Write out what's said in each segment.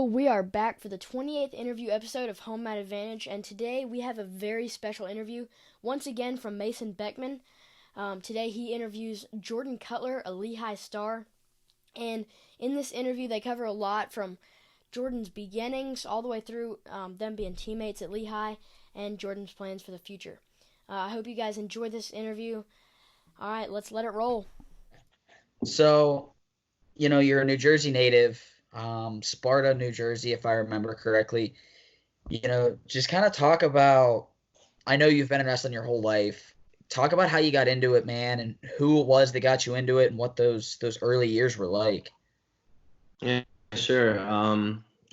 We are back for the 28th interview episode of Home Mat Advantage, and today we have a very special interview, once again from Mason Beckman. Today he interviews Jordan Cutler, a Lehigh star, and in this interview they cover a lot from Jordan's beginnings all the way through them being teammates at Lehigh and Jordan's plans for the future. I hope you guys enjoy this interview. All right, let's let it roll. So, you're a New Jersey native, Sparta, New Jersey, if I remember correctly. Just kind of talk about, I know you've been in wrestling your whole life. Talk about how you got into it, man, and who it was that got you into it and what those early years were like. Yeah, sure.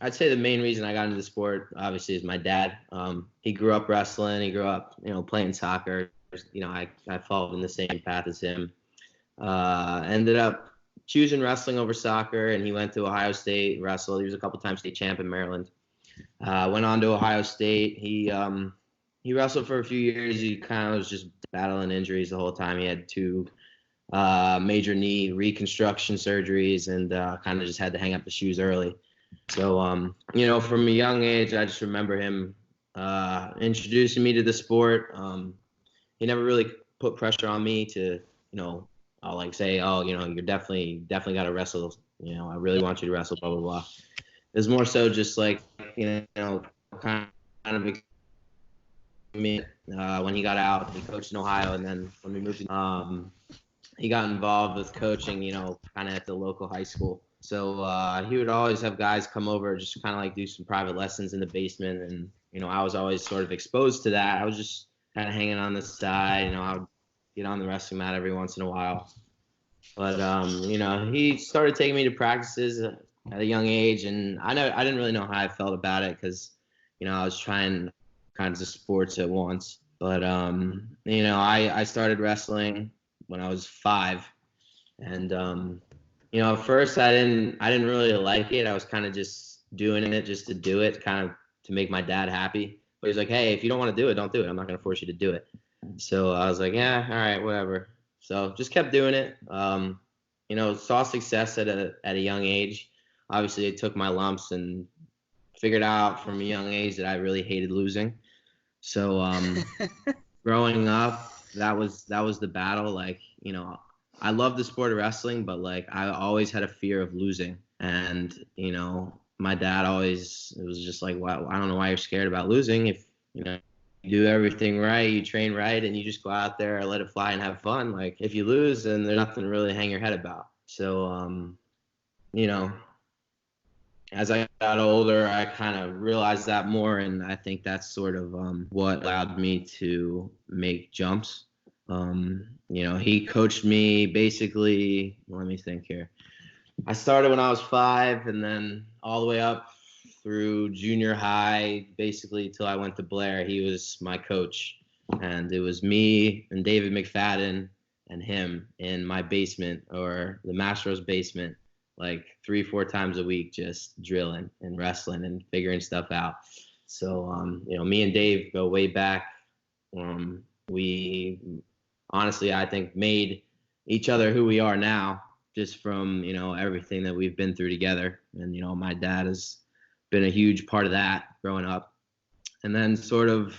I'd say the main reason I got into the sport, obviously, is my dad. He grew up wrestling. He grew up, playing soccer. I followed in the same path as him. Ended up choosing wrestling over soccer, and he went to Ohio State, wrestled. He was a couple times state champ in Maryland. Went on to Ohio State. He wrestled for a few years. He kind of was just battling injuries the whole time. He had two major knee reconstruction surgeries, and kind of just had to hang up the shoes early. So, from a young age, I just remember him introducing me to the sport. He never really put pressure on me to, I'll say, you're definitely got to wrestle. I really want you to wrestle, blah, blah, blah. It was more so just like, kind of me when he got out. He coached in Ohio, and then when we moved, he got involved with coaching, kind of at the local high school. So he would always have guys come over, just kind of like do some private lessons in the basement. And, I was always sort of exposed to that. I was just kind of hanging on the side. I would get on the wrestling mat every once in a while. But, he started taking me to practices at a young age. And I didn't really know how I felt about it because, I was trying kinds of sports at once. But, I started wrestling when I was 5. And, at first I didn't really like it. I was kind of just doing it just to do it, kind of to make my dad happy. But he's like, hey, if you don't want to do it, don't do it. I'm not going to force you to do it. So I was like, yeah, all right, whatever. So just kept doing it. Saw success at a young age. Obviously, I took my lumps and figured out from a young age that I really hated losing. So growing up, that was the battle. Like, I love the sport of wrestling, but like I always had a fear of losing. And, my dad always, it was just like, well, I don't know why you're scared about losing. If, you do everything right, you train right, and you just go out there, let it fly and have fun. Like if you lose, then there's nothing to really hang your head about. So, as I got older, I kind of realized that more. And I think that's sort of what allowed me to make jumps. He coached me basically, let me think here. I started when I was 5 and then all the way up through junior high, basically till I went to Blair. He was my coach, and it was me and David McFadden and him in my basement, or the Mastro's basement, like 3-4 times a week, just drilling and wrestling and figuring stuff out. So, me and Dave go way back. We honestly, I think, made each other who we are now, just from, everything that we've been through together. And, my dad has been a huge part of that growing up. And then sort of,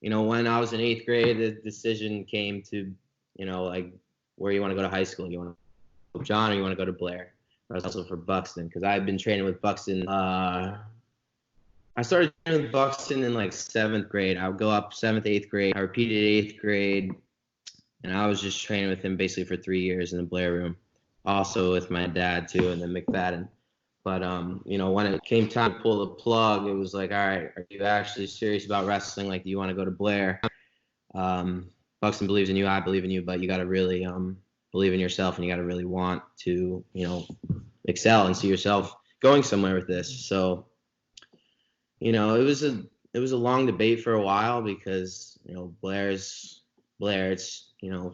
when I was in 8th grade, the decision came to, like, where you want to go to high school. You want to go to John, or you want to go to Blair? I was also for Buxton, because I had been training with Buxton. I started training with Buxton in like 7th grade. I would go up 7th, 8th grade. I repeated 8th grade. And I was just training with him basically for 3 years in the Blair room, also with my dad too, and then McFadden. But, when it came time to pull the plug, it was like, all right, are you actually serious about wrestling? Like, do you want to go to Blair? Buxton believes in you, I believe in you, but you got to really believe in yourself, and you got to really want to, excel and see yourself going somewhere with this. So, it was a long debate for a while because, Blair, it's,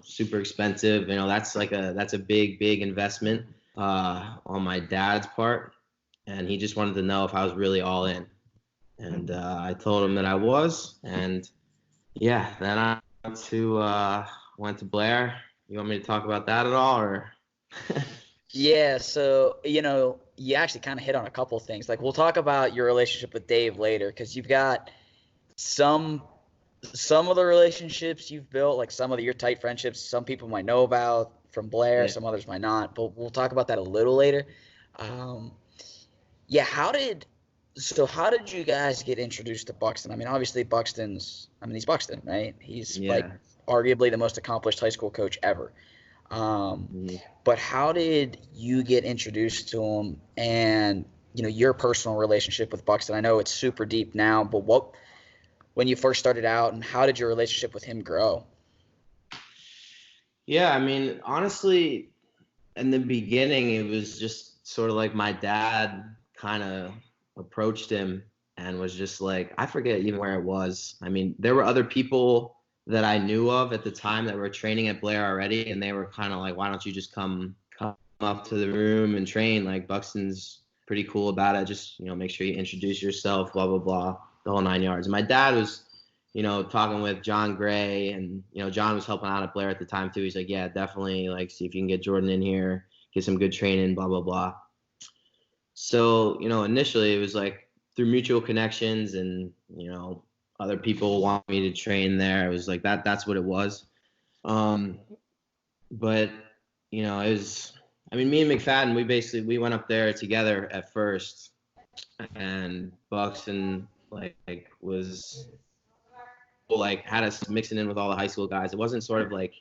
super expensive. That's a big investment on my dad's part. And he just wanted to know if I was really all in. And I told him that I was. And yeah, then I went to Blair. You want me to talk about that at all, or? Yeah, so you actually kind of hit on a couple things. Like we'll talk about your relationship with Dave later because you've got some some of the relationships you've built, like some of your tight friendships, some people might know about from Blair, Yeah. some others might not. But we'll talk about that a little later. Um, yeah, how did you guys get introduced to Buxton? I mean, obviously he's Buxton, right? He's like Yeah. arguably the most accomplished high school coach ever. Um, Mhm. but how did you get introduced to him and your personal relationship with Buxton? I know it's super deep now, but what when you first started out and how did your relationship with him grow? Yeah, I mean, honestly, in the beginning, it was just sort of like my dad kind of approached him and was just like, I forget even where it was. I mean, there were other people that I knew of at the time that were training at Blair already, and they were kind of like, why don't you just come up to the room and train? Like Buxton's pretty cool about it. Just make sure you introduce yourself, blah blah blah, the whole 9 yards. And my dad was talking with John Gray, and John was helping out at Blair at the time too. He's like, yeah, definitely, like, see if you can get Jordan in here, get some good training, blah blah blah. So initially it was like through mutual connections, and other people want me to train there. It was like that. That's what it was. Um, but it was. I mean, me and McFadden, we went up there together at first, and Buxton like was like had us mixing in with all the high school guys. It wasn't sort of like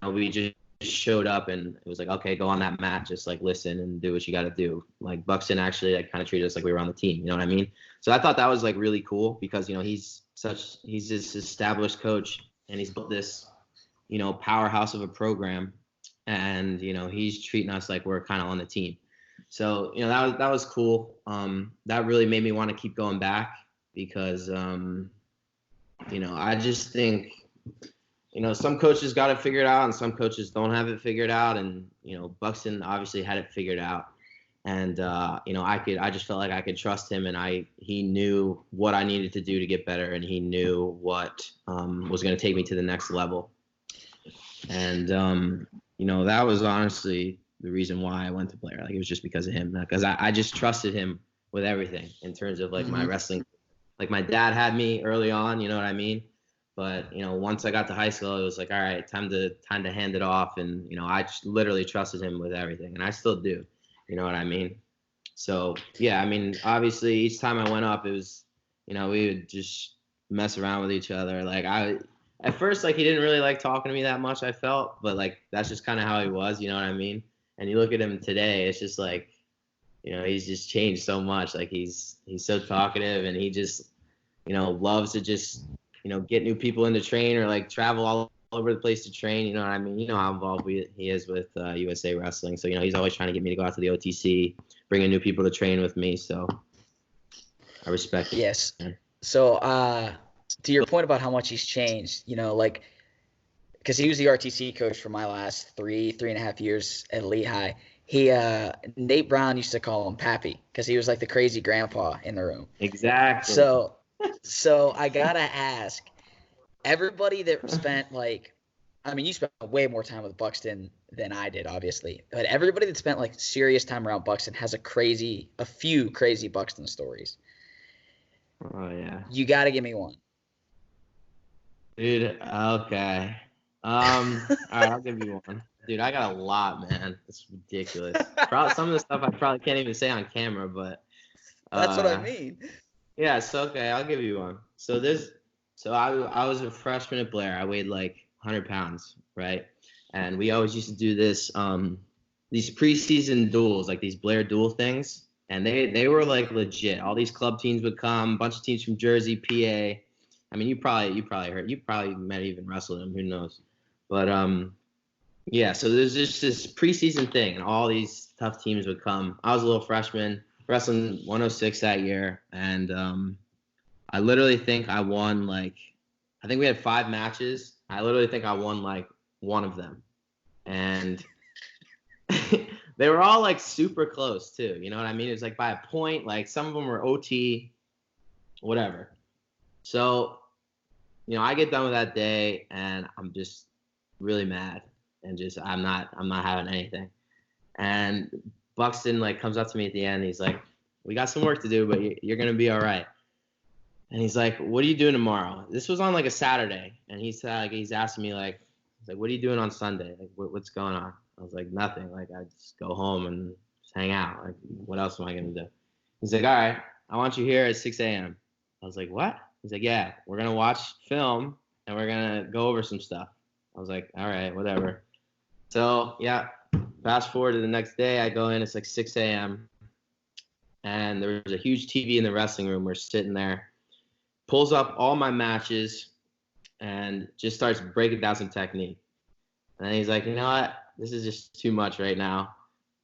we just showed up and it was like, okay, go on that mat, just like listen and do what you got to do. Like Buxton actually like kind of treated us like we were on the team. You know what I mean? So I thought that was like really cool because he's this established coach and he's built this powerhouse of a program, and he's treating us like we're kind of on the team. So that was cool. That really made me want to keep going back because I just think, some coaches got it figured out and some coaches don't have it figured out. And, Buxton obviously had it figured out. And, I just felt like I could trust him, and he knew what I needed to do to get better. And he knew what was going to take me to the next level. And, that was honestly the reason why I went to Blair. Like, it was just because of him, because I just trusted him with everything in terms of like my wrestling. Like my dad had me early on, you know what I mean? But once I got to high school, it was like, all right, time to hand it off, and I just literally trusted him with everything, and I still do. You know what I mean? So yeah, I mean, obviously, each time I went up, it was, we would just mess around with each other. Like at first, like he didn't really like talking to me that much. I felt, but like that's just kind of how he was. You know what I mean? And you look at him today, it's just like, he's just changed so much. Like he's so talkative, and he just loves to just get new people in to train or like travel all over the place to train. You know what I mean? You know how involved he is with USA Wrestling. So he's always trying to get me to go out to the OTC, bringing new people to train with me. So I respect it. Yes. So to your point about how much he's changed, like because he was the RTC coach for my last 3.5 years at Lehigh. Nate Brown used to call him Pappy because he was like the crazy grandpa in the room. Exactly. So I gotta ask, everybody that spent like, I mean, you spent way more time with Buxton than I did, obviously, but everybody that spent like serious time around Buxton has a few crazy Buxton stories. Oh yeah. You gotta give me one. Dude, okay. All right, I'll give you one. Dude, I got a lot, man. It's ridiculous. Probably some of the stuff I probably can't even say on camera, but That's what I mean. yeah, so okay, I'll give you one. So I was a freshman at Blair. I weighed like 100 pounds, right? And we always used to do these preseason duels, like these Blair duel things, and they were like legit. All these club teams would come, a bunch of teams from Jersey, PA. I mean, you probably heard, you probably might even wrestle them, who knows? But yeah, so there's just this preseason thing, and all these tough teams would come. I was a little freshman, wrestling 106 that year, and I literally think I won I think we had 5 matches. I literally think I won like one of them, and they were all like super close too. You know what I mean? It was like by a point. Like some of them were OT, whatever. So, I get done with that day, and I'm just really mad, and just I'm not having anything. And Buxton like comes up to me at the end. He's like, "We got some work to do, but you're gonna be all right." And he's like, "What are you doing tomorrow?" This was on like a Saturday, and he's asking me like, "What are you doing on Sunday? Like, what's going on?" I was like, "Nothing. Like, I just go home and just hang out. Like, what else am I gonna do?" He's like, "All right, I want you here at 6 a.m." I was like, "What?" He's like, "Yeah, we're gonna watch film and we're gonna go over some stuff." I was like, "All right, whatever." So yeah, fast forward to the next day, I go in. It's like 6 a.m. and there was a huge TV in the wrestling room. We're sitting there. Pulls up all my matches and just starts breaking down some technique. And then he's like, "You know what? This is just too much right now.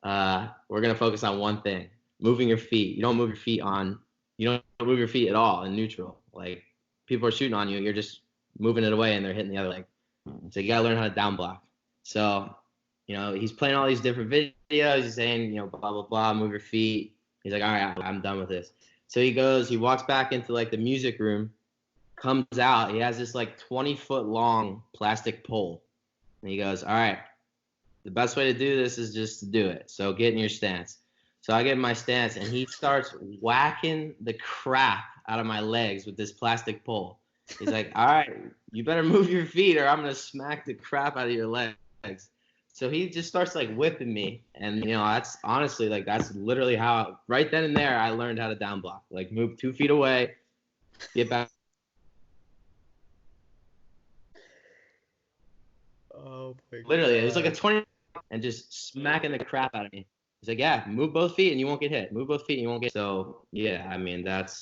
We're gonna focus on one thing: moving your feet. You don't move your feet at all in neutral. Like people are shooting on you, you're just moving it away and they're hitting the other leg. So you gotta learn how to down block." So, he's playing all these different videos. He's saying, blah blah blah, move your feet. He's like, "All right, I'm done with this." So he walks back into like the music room, comes out. He has this like 20-foot long plastic pole. And he goes, "All right, the best way to do this is just to do it. So get in your stance." So I get in my stance and he starts whacking the crap out of my legs with this plastic pole. He's like, "All right, you better move your feet or I'm going to smack the crap out of your legs." So he just starts like whipping me. And, that's honestly like, that's literally how right then and there, I learned how to down block, like move 2 feet away, get back. Oh, my God. Literally, it was like a 20 and just smacking the crap out of me. He's like, "Yeah, move both feet and you won't get hit. Move both feet and you won't get." So yeah, I mean, that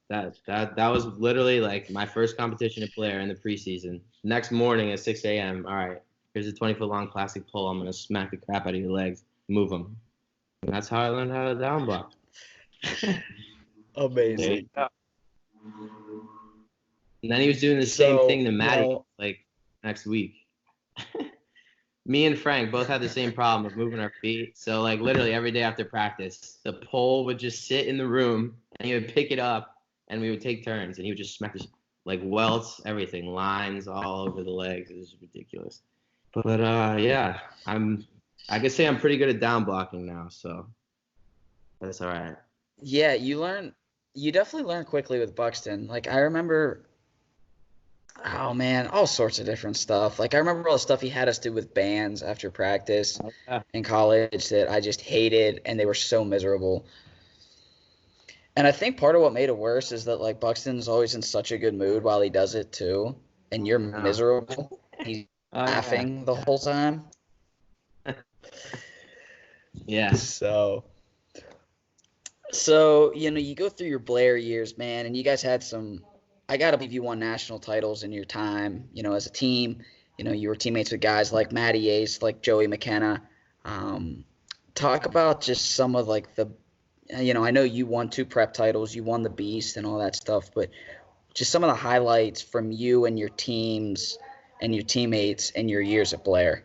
was literally like my first competition at Blair in the preseason. Next morning at 6 a.m. All right, here's a 20-foot long plastic pole. I'm gonna smack the crap out of your legs. Move them. And that's how I learned how to down block. Amazing. And then he was doing the same thing to Maddie like next week. Me and Frank both had the same problem of moving our feet. So like literally every day after practice, the pole would just sit in the room and he would pick it up and we would take turns and he would just smack this like welts, everything, lines all over the legs. It was ridiculous. But yeah, I could say I'm pretty good at down blocking now, so that's all right. Yeah, you definitely learn quickly with Buxton. Like I remember, oh man, all sorts of different stuff. Like I remember all the stuff he had us do with bands after practice in college that I just hated and they were so miserable. And I think part of what made it worse is that like Buxton's always in such a good mood while he does it too, and you're miserable. He's laughing the whole time. Yeah. So, you go through your Blair years, man, and you guys had I got to believe you won national titles in your time, as a team. You were teammates with guys like Matty Ace, like Joey McKenna. Talk about just some of like I know you won 2 prep titles, you won the Beast and all that stuff, but just some of the highlights from you and your teams and your teammates and your years at Blair.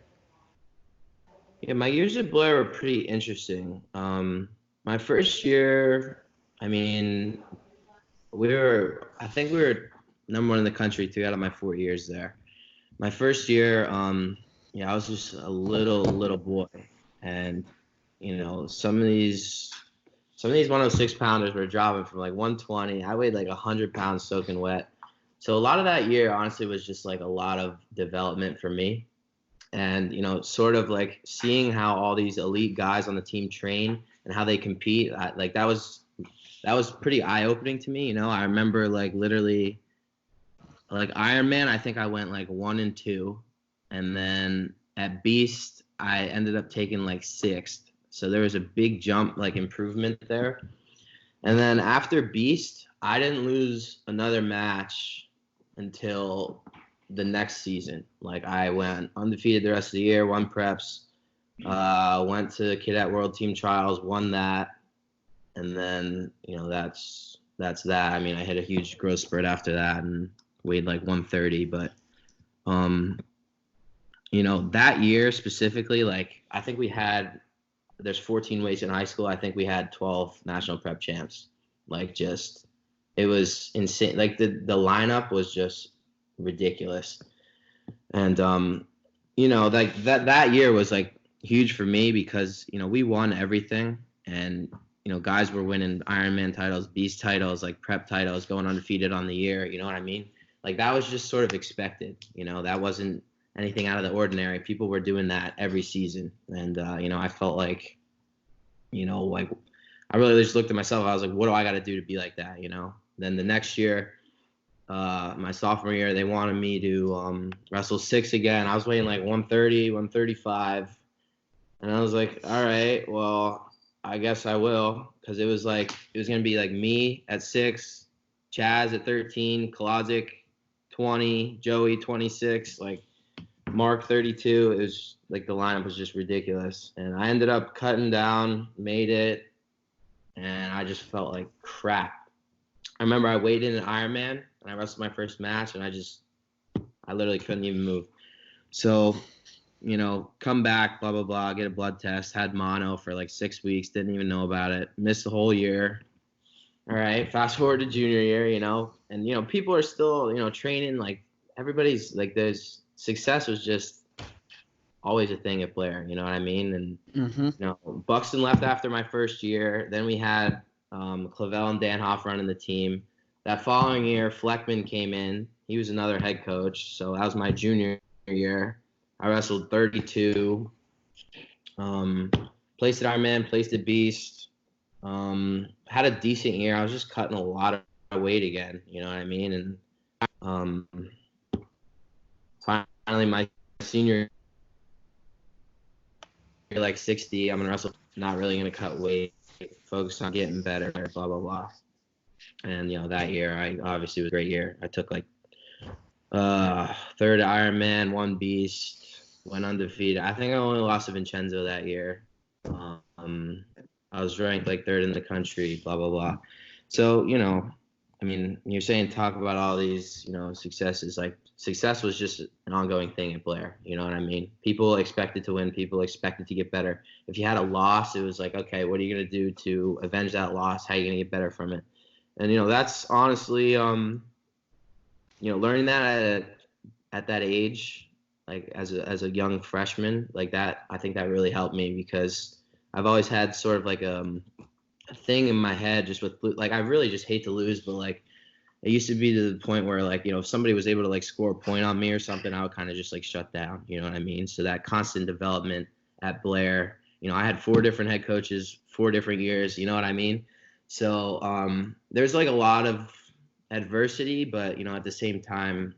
Yeah, my years at Blair were pretty interesting. My first year, I mean, I think we were number 1 in the country 3 out of my 4 years there. My first year, I was just a little boy, and some of these 106 pounders were dropping from like 120. I weighed like 100 pounds soaking wet. So a lot of that year, honestly, was just like a lot of development for me. And, sort of like seeing how all these elite guys on the team train and how they compete, like that was pretty eye-opening to me. I remember like literally like Ironman, I think I went like 1 and 2. And then at Beast, I ended up taking like 6th. So there was a big jump, like improvement there. And then after Beast, I didn't lose another match until the next season. Like I went undefeated the rest of the year, won preps, went to Cadet World Team Trials, won that. And then, that's that. I mean, I hit a huge growth spurt after that and weighed like 130. But, that year specifically, like I think there's 14 weights in high school. I think we had 12 national prep champs. Like just, it was insane. Like the lineup was just ridiculous. And, like that year was like huge for me because, we won everything, and, guys were winning Ironman titles, Beast titles, like prep titles, going undefeated on the year. You know what I mean? Like that was just sort of expected. That wasn't anything out of the ordinary. People were doing that every season. And, I felt like, like I really just looked at myself. I was like, what do I got to do to be like that? Then the next year, my sophomore year, they wanted me to wrestle 6 again. I was weighing like 130, 135. And I was like, all right, well, I guess I will. Because it was going to be like me at 6, Chaz at 13, Kaladzic 20, Joey 26, like Mark 32. It was like the lineup was just ridiculous. And I ended up cutting down, made it, and I just felt like crap. I remember I weighed in an Ironman, and I wrestled my first match, and I literally couldn't even move. So, come back, blah, blah, blah, get a blood test, had mono for like 6 weeks, didn't even know about it, missed the whole year. All right, fast forward to junior year, and, people are still, training, like everybody's like there's success was just always a thing at Blair, you know what I mean? And, Buxton left after my first year. Then we had Clavel and Dan Hoff running the team. That following year, Fleckman came in. He was another head coach. So that was my junior year. I wrestled 32. Placed at Ironman, placed at Beast. Had a decent year. I was just cutting a lot of weight again. You know what I mean? And finally, my senior year, like 60, I'm going to wrestle. Not really going to cut weight. Focus on getting better, blah, blah, blah. And, that year, obviously was a great year. I took like third Ironman, one Beast, went undefeated. I think I only lost to Vincenzo that year. I was ranked like third in the country, blah, blah, blah. So, you're saying talk about all these, successes. Like success was just an ongoing thing at Blair. You know what I mean? People expected to win. People expected to get better. If you had a loss, it was like, okay, what are you going to do to avenge that loss? How are you going to get better from it? And, that's honestly, learning that at that age, like as a young freshman, like that, I think that really helped me because I've always had sort of like a thing in my head just with, like, I really just hate to lose, but like it used to be to the point where like, if somebody was able to like score a point on me or something, I would kind of just like shut down, you know what I mean? So that constant development at Blair, I had 4 different head coaches, 4 different years, you know what I mean? So there's like a lot of adversity, but at the same time,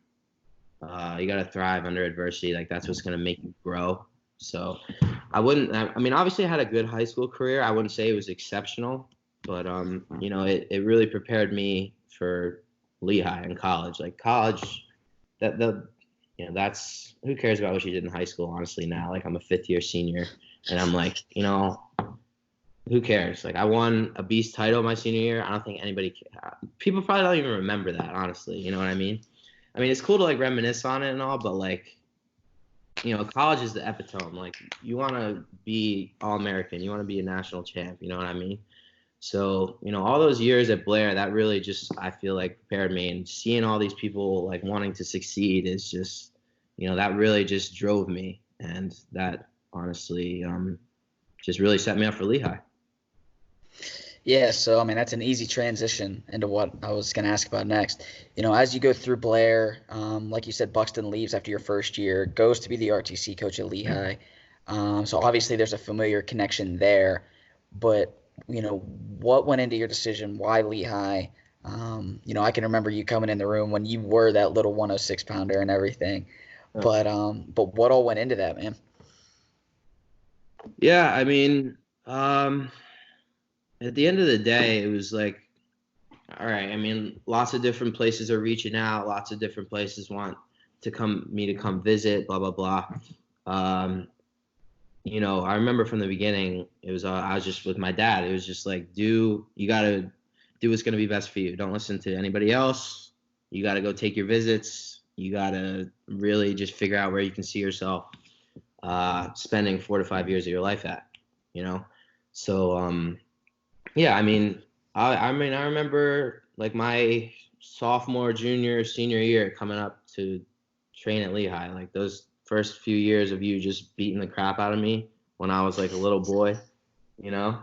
you got to thrive under adversity. Like that's what's going to make you grow. So I mean, obviously I had a good high school career. I wouldn't say it was exceptional, but it really prepared me for Lehigh and college. Like college, that's who cares about what you did in high school, honestly. Now, like I'm a 5th year senior and I'm like, who cares? Like I won a Beast title my senior year. I don't think people probably don't even remember that, honestly. You know what I mean? I mean, it's cool to like reminisce on it and all, but like, college is the epitome. Like you want to be All-American. You want to be a national champ. You know what I mean? So, all those years at Blair, that really just, I feel like prepared me, and seeing all these people like wanting to succeed is just, that really just drove me. And that honestly, just really set me up for Lehigh. Yeah, so I mean that's an easy transition into what I was going to ask about next. As you go through Blair, like you said, Buxton leaves after your first year, goes to be the RTC coach at Lehigh. So obviously there's a familiar connection there, but what went into your decision? Why Lehigh? I can remember you coming in the room when you were that little 106 pounder and everything, but what all went into that, man? Yeah, I mean, at the end of the day, it was like, all right, I mean, lots of different places are reaching out. Lots of different places want to come visit, blah, blah, blah. I remember from the beginning, it was, I was just with my dad. It was just like, you got to do what's going to be best for you. Don't listen to anybody else. You got to go take your visits. You got to really just figure out where you can see yourself spending 4 to 5 years of your life at, So, yeah, I mean, I remember like my sophomore, junior, senior year coming up to train at Lehigh. Like those first few years of you just beating the crap out of me, when I was like a little boy, you know?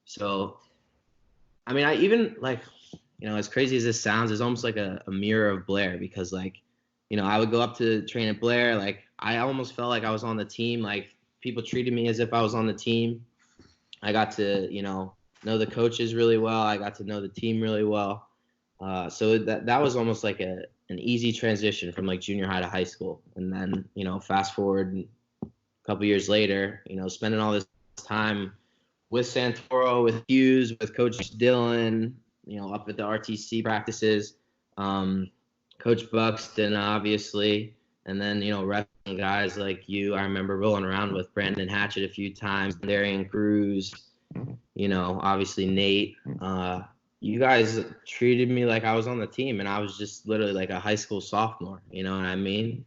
So, I mean, I even like, as crazy as this sounds, it's almost like a mirror of Blair because like, I would go up to train at Blair. Like I almost felt like I was on the team. Like people treated me as if I was on the team. I got to, know the coaches really well. I got to know the team really well. So that was almost like an easy transition from like junior high to high school. And then, fast forward a couple years later, spending all this time with Santoro, with Hughes, with Coach Dillon, up at the RTC practices, Coach Buxton, obviously, and then, wrestling guys like you. I remember rolling around with Brandon Hatchett a few times, Darian Cruz, obviously Nate. You guys treated me like I was on the team, and I was just literally like a high school sophomore, you know what I mean?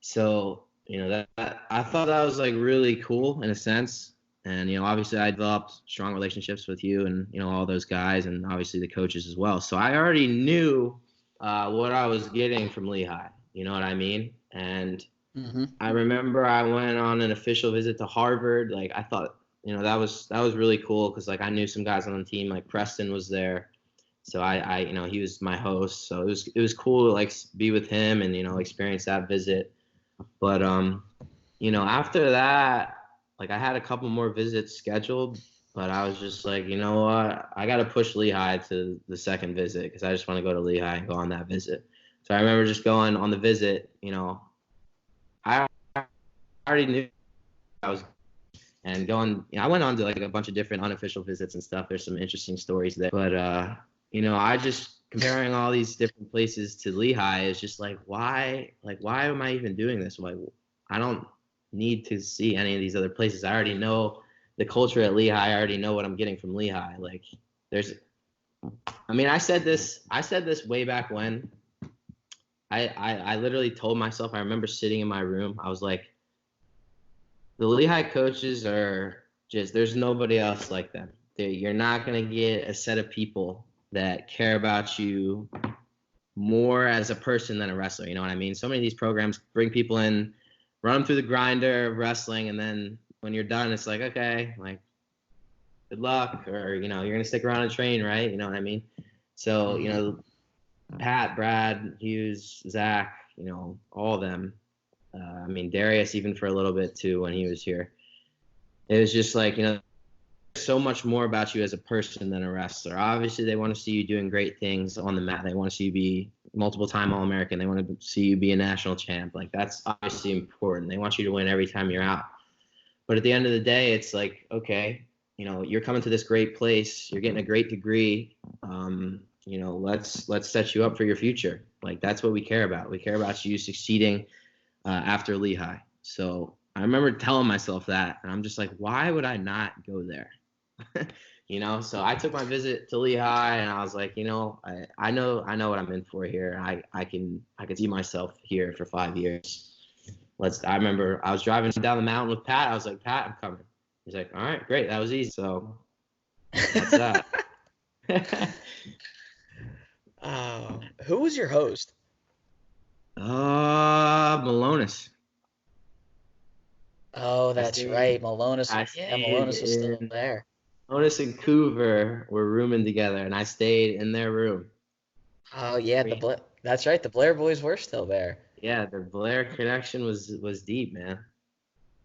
So, that I thought that was like really cool in a sense. And, obviously I developed strong relationships with you and, all those guys and obviously the coaches as well. So I already knew what I was getting from Lehigh, you know what I mean? And I remember I went on an official visit to Harvard. Like I thought, that was really cool because like I knew some guys on the team, like Preston was there. So I he was my host. So it was cool to like be with him and, experience that visit. But, after that, like I had a couple more visits scheduled, but I was just like, you know what? I got to push Lehigh to the second visit because I just want to go to Lehigh and go on that visit. So I remember just going on the visit, I already knew I was and going, I went on to like a bunch of different unofficial visits and stuff. There's some interesting stories there, but, I just comparing all these different places to Lehigh is just like, why am I even doing this? Like, I don't need to see any of these other places. I already know the culture at Lehigh. I already know what I'm getting from Lehigh. Like I said this way back when. I literally told myself, I remember sitting in my room. I was like, the Lehigh coaches are just, there's nobody else like them. You're not going to get a set of people that care about you more as a person than a wrestler. You know what I mean? So many of these programs bring people in, run them through the grinder of wrestling, and then when you're done, it's like, okay, like, good luck, or, you're going to stick around and train, right? You know what I mean? So, Pat, Brad, Hughes, Zach, all of them. Darius even for a little bit too when he was here. It was just like, so much more about you as a person than a wrestler. Obviously, they want to see you doing great things on the mat. They want to see you be multiple-time All-American. They want to see you be a national champ. Like, that's obviously important. They want you to win every time you're out. But at the end of the day, it's like, okay, you're coming to this great place. You're getting a great degree. Let's set you up for your future. Like, that's what we care about. We care about you succeeding after Lehigh. So I remember telling myself that, and I'm just like, why would I not go there? So I took my visit to Lehigh and I was like, I know what I'm in for here. I can see myself here for 5 years. I remember I was driving down the mountain with Pat. I was like, Pat, I'm coming. He's like, all right, great. That was easy. So that's that. Who was your host? Malonis. Oh, that's right. Malonis. Malonis was still there. Malonis and Coover were rooming together, and I stayed in their room. Oh yeah, that's right. The Blair boys were still there. Yeah, the Blair connection was deep, man.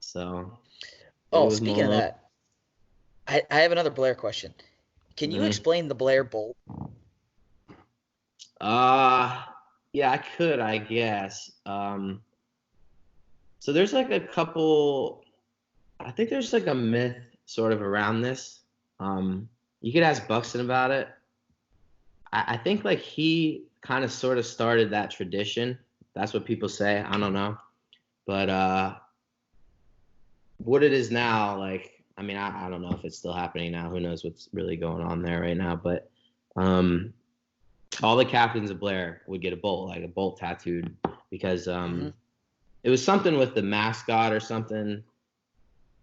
So. Speaking of that, I have another Blair question. Can you explain the Blair Bolt? Yeah, I could, I guess. So there's like a couple. I think there's like a myth sort of around this. You could ask Buxton about it. I think like he kind of sort of started that tradition. That's what people say. I don't know. But what it is now, like, I don't know if it's still happening now. Who knows what's really going on there right now. But all the captains of Blair would get a bolt tattooed because it was something with the mascot or something.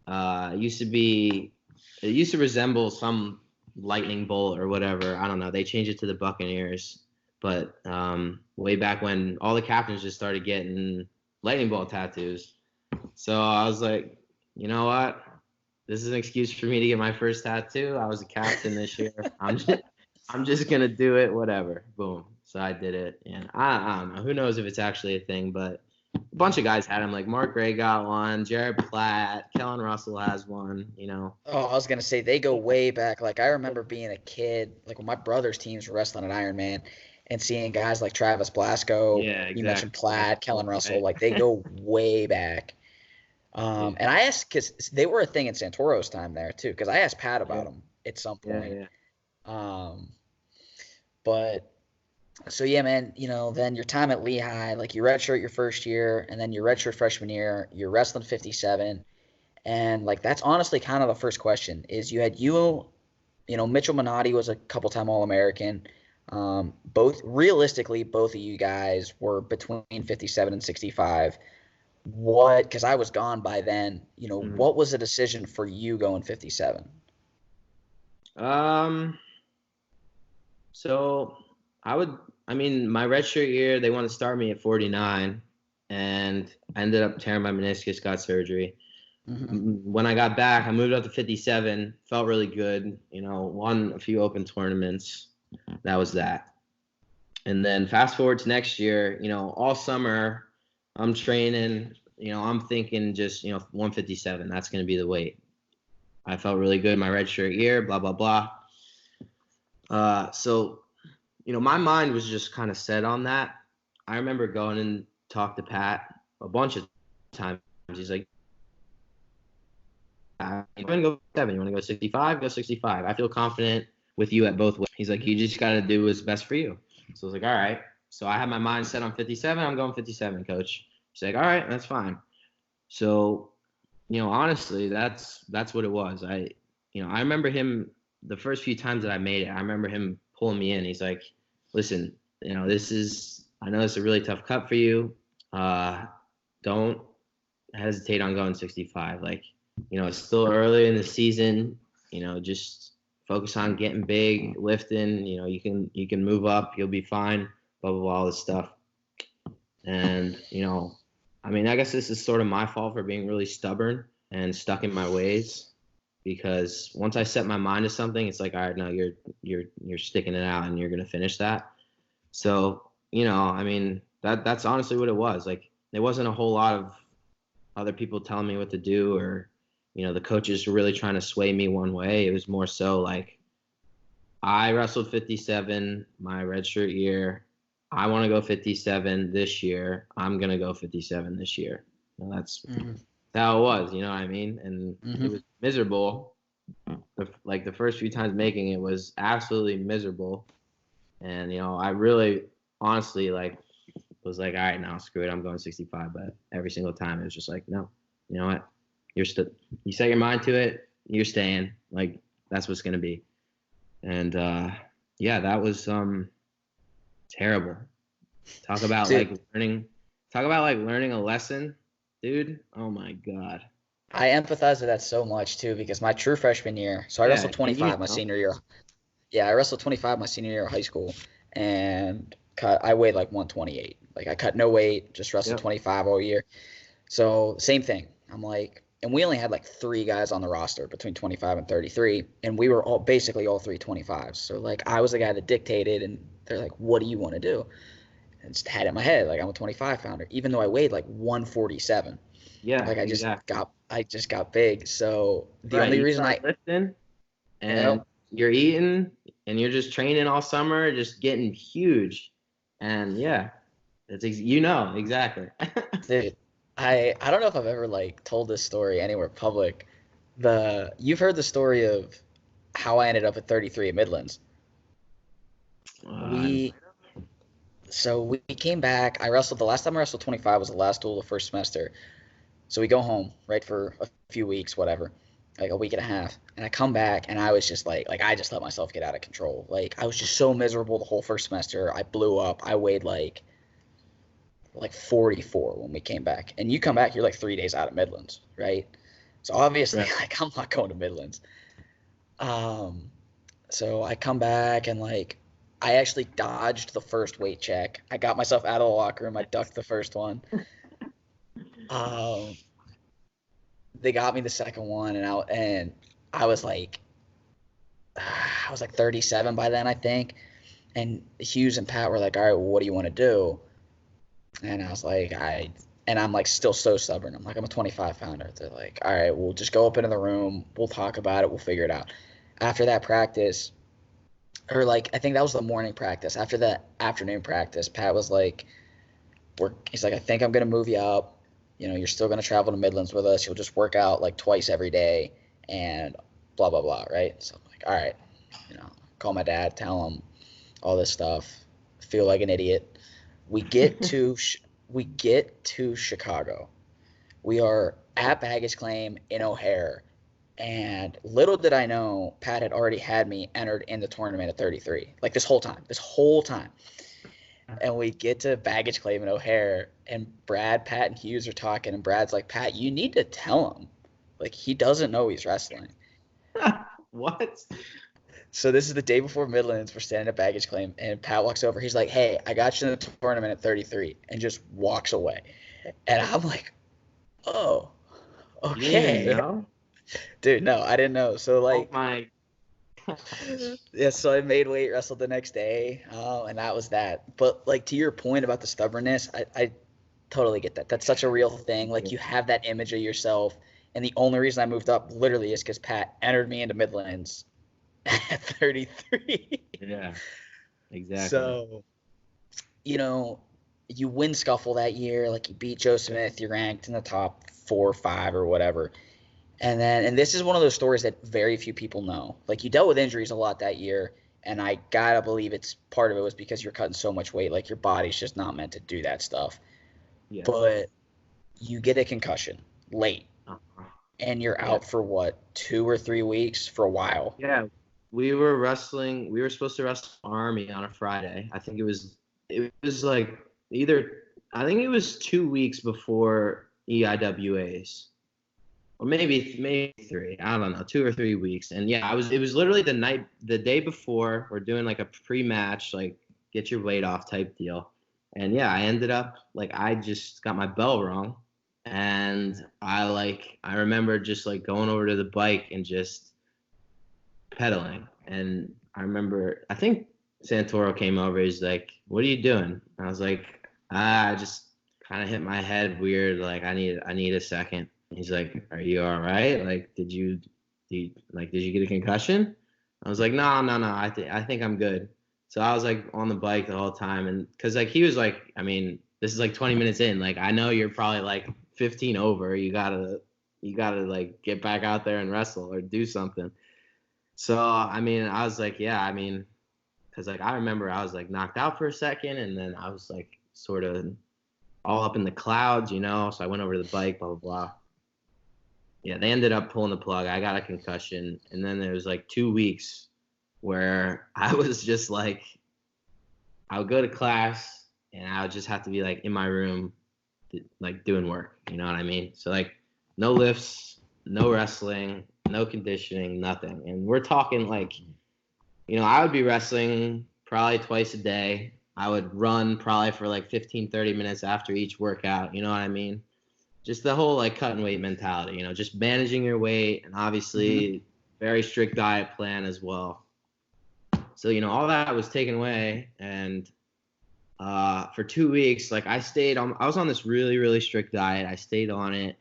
It used to resemble some lightning bolt or whatever. I don't know. They changed it to the Buccaneers, but way back when, all the captains just started getting lightning bolt tattoos. So I was like, you know what? this is an excuse for me to get my first tattoo. I was a captain this year. I'm just gonna do it. Whatever. Boom. So I did it, and I don't know. Who knows if it's actually a thing? But a bunch of guys had them. Like Mark Ray got one. Jared Platt. Kellen Russell has one. You know. Oh, I was gonna say they go way back. Like I remember being a kid, like when my brother's teams were wrestling at Iron Man, and seeing guys like Travis Blasco. Yeah, You mentioned exactly. Platt, Kellen Russell. Right. Like they go way back. Yeah. And I asked because they were a thing in Santoro's time there too. Because I asked Pat about Yeah. them at some Yeah. point. Yeah. Um, but so yeah, man. You know, then your time at Lehigh, like you redshirt your first year, and then your redshirt freshman year, you're wrestling 57, and like that's honestly kind of the first question. Is you know, Mitchell Minotti was a couple time All American. Both realistically, both of you guys were between 57 and 65. What? Because I was gone by then. You know, Mhm. what was the decision for you going 57? Um. So I mean, my redshirt year, they wanted to start me at 49, and I ended up tearing my meniscus, got surgery. When I got back, I moved up to 57, felt really good, you know, won a few open tournaments. That was that. And then fast forward to next year, you know, all summer I'm training, you know, I'm thinking just, you know, 157, that's going to be the weight. I felt really good my redshirt year, blah, blah, blah. So, you know, my mind was just kind of set on that. I remember going and talk to Pat a bunch of times. He's like, you want to go 7? You want to go 65? Go 65. I feel confident with you at both ways. He's like, you just got to do what's best for you. So I was like, all right. So I had my mind set on 57. I'm going 57, coach. He's like, all right, that's fine. So, you know, honestly, that's what it was. I remember him the first few times that I made it. I remember him pulling me in. He's like, listen, you know, I know it's a really tough cut for you. Don't hesitate on going 65. Like, you know, it's still early in the season. You know, just focus on getting big, lifting. You know, you can move up. You'll be fine. Blah blah blah, all this stuff. And you know, I mean, I guess this is sort of my fault for being really stubborn and stuck in my ways. Because once I set my mind to something, it's like, all right, no, you're sticking it out and you're gonna finish that. So, you know, I mean, that's honestly what it was. Like, there wasn't a whole lot of other people telling me what to do, or, you know, the coaches were really trying to sway me one way. It was more so like, I wrestled 57 my redshirt year. I want to go 57 this year. I'm going to go 57 this year. You know, that's how it was, you know what I mean? And it was miserable. The first few times making it was absolutely miserable. And, you know, I really honestly was like, all right, now screw it. I'm going 65. But every single time it was just like, no, you know what? You set your mind to it. You're staying. Like, that's what's going to be. And, yeah, that was terrible. Talk about learning a lesson, dude. Oh my God. I empathize with that so much too because my true freshman year, so I wrestled 25 my senior year. Yeah, I wrestled 25 my senior year of high school, and I weighed like 128. Like I cut no weight, just wrestled 25 all year. So same thing. I'm like, and we only had like 3 guys on the roster between 25 and 33, and we were basically all 3 25s. So like I was the guy that dictated, and they're like, "What do you want to do?" And just had it in my head like I'm a 25 pounder, even though I weighed like 147. Yeah, like I just got big. So the right, only reason I lifting and you're eating and you're just training all summer, just getting huge, and yeah, that's exactly. Dude, I don't know if I've ever like told this story anywhere public. You've heard the story of how I ended up at 33 at Midlands. We came back. The last time I wrestled 25 was the last duel of the first semester. So we go home, right, for a few weeks, whatever, like a week and a half. And I come back and I was just like I just let myself get out of control. Like I was just so miserable the whole first semester. I blew up. I weighed like 44 when we came back. And you come back, you're like 3 days out of Midlands, right? So obviously, like I'm not going to Midlands. So I come back and like I actually dodged the first weight check. I got myself out of the locker room. I ducked the first one. they got me the second one, and I was like, I was like 37 by then, I think. And Hughes and Pat were like, all right, well, what do you want to do? And I was like, and I'm like still so stubborn. I'm like, I'm a 25 pounder. They're like, all right, we'll just go up into the room. We'll talk about it. We'll figure it out. After that practice, or like, I think that was the morning practice. After the afternoon practice, Pat was like, he's like, I think I'm going to move you up. You know, you're still going to travel to Midlands with us. You'll just work out like twice every day and blah, blah, blah. Right. So I'm like, all right, you know, call my dad, tell him all this stuff. Feel like an idiot. We get to Chicago. We are at baggage claim in O'Hare, and little did I know, Pat had already had me entered in the tournament at 33. Like this whole time. And we get to baggage claim in O'Hare, and Brad, Pat, and Hughes are talking, and Brad's like, Pat, you need to tell him, like he doesn't know he's wrestling. What? So this is the day before Midlands. We're standing at baggage claim, and Pat walks over. He's like, hey, I got you in the tournament at 33, and just walks away. And I'm like, oh, You didn't even okay. know? Dude, no, I didn't know. So, Oh like, my. yeah, so I made weight, wrestled the next day, and that was that. But, like, to your point about the stubbornness, I totally get that. That's such a real thing. Like, you have that image of yourself, and the only reason I moved up literally is because Pat entered me into Midlands at 33. Yeah, exactly. So, you know, you win Scuffle that year, like you beat Joe Smith, you're ranked in the top 4 or 5 or whatever. And this is one of those stories that very few people know. Like you dealt with injuries a lot that year, and I gotta believe it's part of it was because you're cutting so much weight. Like your body's just not meant to do that stuff. Yeah. But you get a concussion late, Uh-huh. and you're out for what, 2 or 3 weeks for a while. Yeah, we were wrestling. We were supposed to wrestle Army on a Friday. I think it was like I think it was 2 weeks before EIWAs, or maybe 3. I don't know, 2 or 3 weeks. And yeah, it was literally the day before. We're doing like a pre-match, like get your weight off type deal. And yeah, I ended up like I just got my bell wrong, and I remember just like going over to the bike and just pedaling. And I remember, I think Santoro came over. He's like, "What are you doing?" And I was like, I just kind of hit my head weird. Like, I need a second. He's like, "Are you all right? Like, did you get a concussion?" I was like, No. I think I'm good. So I was like on the bike the whole time, and because like he was like, I mean, this is like 20 minutes in. Like, I know you're probably like 15 over. You gotta like get back out there and wrestle or do something. So, I mean, I was like, yeah, I mean, because like I remember I was like knocked out for a second, and then I was like sort of all up in the clouds, you know. So I went over to the bike, blah, blah, blah. Yeah, they ended up pulling the plug. I got a concussion, and then there was like 2 weeks where I was just like, I would go to class, and I would just have to be like in my room, like doing work, you know what I mean? So like no lifts, no wrestling, no conditioning, nothing. And we're talking like, you know, I would be wrestling probably twice a day. I would run probably for like 15, 30 minutes after each workout. You know what I mean? Just the whole like cutting weight mentality, you know, just managing your weight, and obviously very strict diet plan as well. So, you know, all that was taken away. And for 2 weeks, like I was on this really, really strict diet. I stayed on it.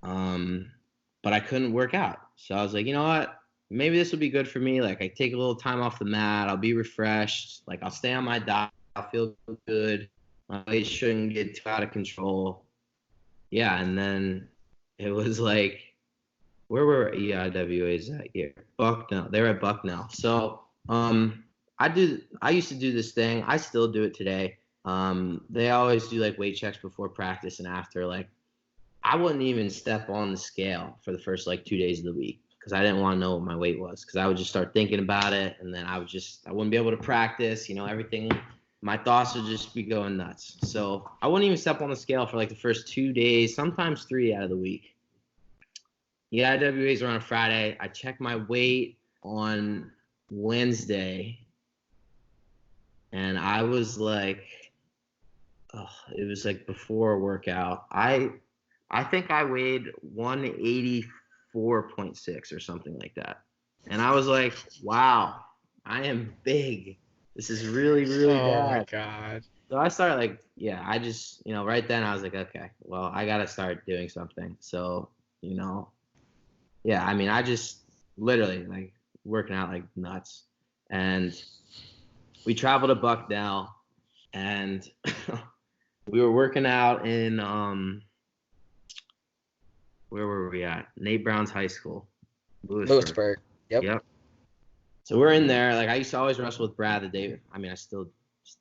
But I couldn't work out. So I was like, you know what? Maybe this will be good for me. Like I take a little time off the mat. I'll be refreshed. Like I'll stay on my diet. I'll feel good. My weight shouldn't get too out of control. Yeah. And then it was like, where were EIWAs that year? Bucknell. They were at Bucknell. So I used to do this thing. I still do it today. They always do like weight checks before practice and after. Like I wouldn't even step on the scale for the first like 2 days of the week because I didn't want to know what my weight was, because I would just start thinking about it, and then I wouldn't be able to practice, you know, everything. My thoughts would just be going nuts. So I wouldn't even step on the scale for like the first 2 days, sometimes 3 out of the week. Yeah, IWAs are on a Friday. I check my weight on Wednesday, and I was like, it was like before a workout. I think I weighed 184.6 or something like that. And I was like, wow, I am big. This is really, really Oh my bad. God. So I started like, yeah, I just, right then I was like, okay, well, I got to start doing something. So, yeah, I mean, I just literally like working out like nuts. And we traveled to Bucknell and we were working out in, where were we at? Nate Brown's high school. Lewisburg. Yep. Yep. So we're in there. Like I used to always wrestle with Brad the day. I mean, I still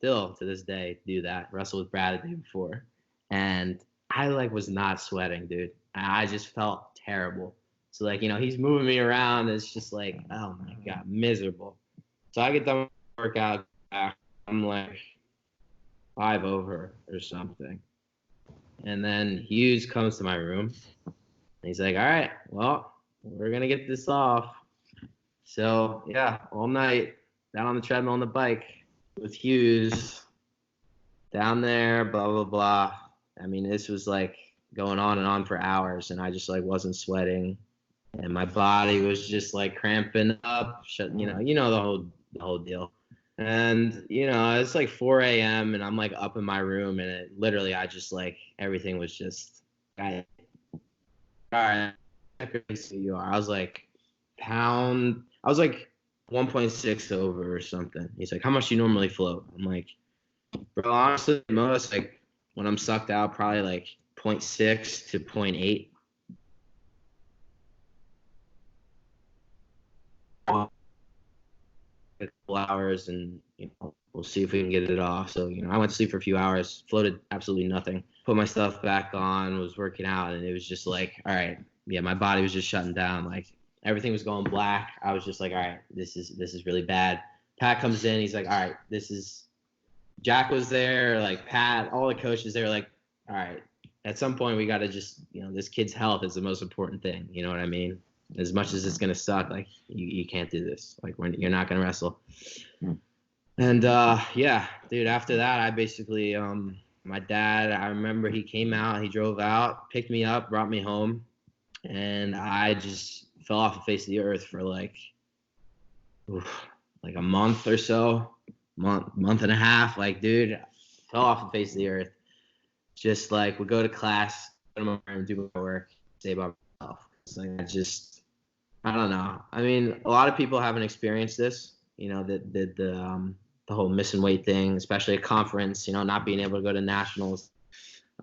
to this day do that. Wrestle with Brad the day before, and I like was not sweating, dude. I just felt terrible. So like he's moving me around. It's just like, oh my god, miserable. So I get done with the workout. I'm like 5 over or something, and then Hughes comes to my room. And he's like, all right, well, we're gonna get this off. So yeah, all night down on the treadmill on the bike with Hughes down there, blah blah blah. I mean, this was like going on and on for hours, and I just like wasn't sweating, and my body was just like cramping up. The whole deal. And it's like 4 a.m. and I'm like up in my room, and literally I just like everything was just, all right, you are. I was like I was like 1.6 over or something. He's like, how much do you normally float? I'm like, bro, honestly, most like when I'm sucked out, probably like 0.6 to 0.8. A couple hours, and we'll see if we can get it off. So I went to sleep for a few hours, floated absolutely nothing, put my stuff back on, was working out, and it was just like, all right, yeah, my body was just shutting down. Like everything was going black. I was just like, all right, this is really bad. Pat comes in, he's like, all right, Jack was there, like Pat, all the coaches, they were like, all right, at some point we got to just, this kid's health is the most important thing. You know what I mean? As much as it's going to suck, like you can't do this. Like you're not going to wrestle. And yeah, dude, after that, I basically, my dad, I remember he came out, he drove out, picked me up, brought me home, and I just fell off the face of the earth for like a month or so, month and a half. Like, dude, fell off the face of the earth. Just like would go to class, go to my room, do my work, stay by myself. It's like I don't know. I mean, a lot of people haven't experienced this. The whole missing weight thing, especially at conference. Not being able to go to nationals.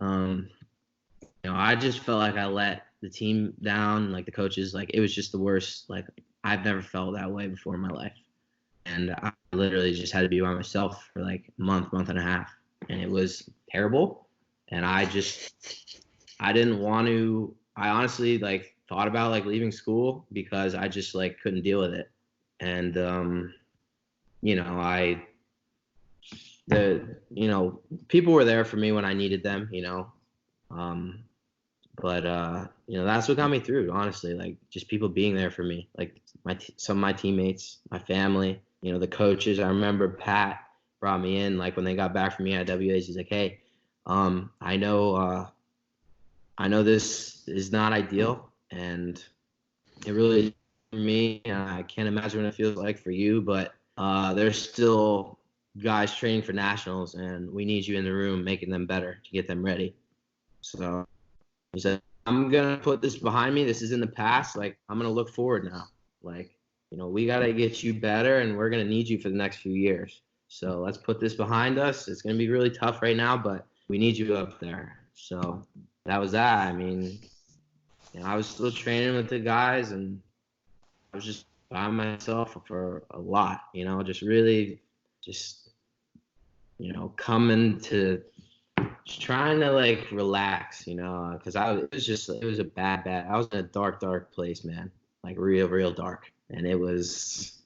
I just felt like I let the team down, like the coaches. Like it was just the worst. Like I've never felt that way before in my life, and I literally just had to be by myself for like a month and a half, and it was terrible. And I didn't want to. I honestly like thought about like leaving school because I just like couldn't deal with it. And people were there for me when I needed them, but that's what got me through, honestly, like just people being there for me, like some of my teammates, my family, the coaches. I remember Pat brought me in like when they got back from me at WAs. He's like, hey, I know this is not ideal, and it really is for me. I can't imagine what it feels like for you, but there's still guys training for nationals, and we need you in the room making them better to get them ready. So he said, I'm going to put this behind me. This is in the past. Like, I'm going to look forward now. Like, we got to get you better, and we're going to need you for the next few years. So let's put this behind us. It's going to be really tough right now, but we need you up there. So that was that. I mean, I was still training with the guys, and I was just by myself for a lot, just really coming to just trying to like relax, because it was a bad, I was in a dark place, man, like real dark, and it was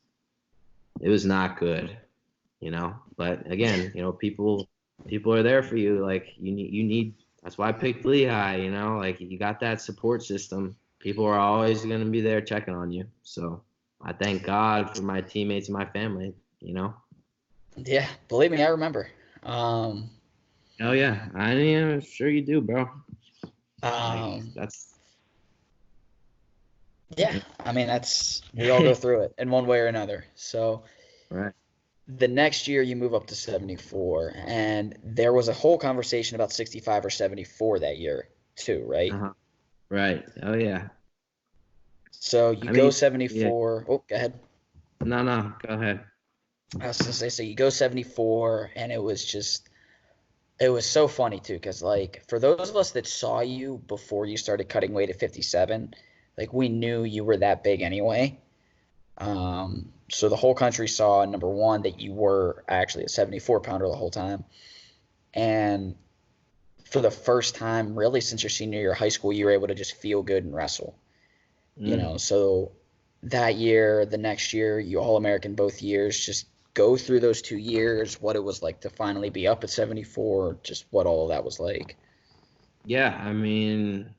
not good, but again, people are there for you. Like you need, that's why I picked Lehigh, like you got that support system. People are always going to be there checking on you. So I thank God for my teammates and my family, Yeah, believe me, I remember. Oh yeah, I'm sure you do, bro. Like Um, that's yeah, I mean we all go through it in one way or another. So right. the next year you move up to 74, and there was a whole conversation about 65 or 74 that year too, right? Uh-huh. Right. Oh yeah. So you I go mean, yeah. 74. Oh, go ahead. No, no. Go ahead. I was gonna say, so you go 74, and it was so funny too, because like for those of us that saw you before you started cutting weight at 57, like we knew you were that big anyway. So the whole country saw, number one, that you were actually a 74 pounder the whole time. And for the first time, really, since your senior year of high school, you were able to just feel good and wrestle. Mm. So that year, the next year, you All American both years, just go through those 2 years, what it was like to finally be up at 74, just what all of that was like. Yeah. I mean,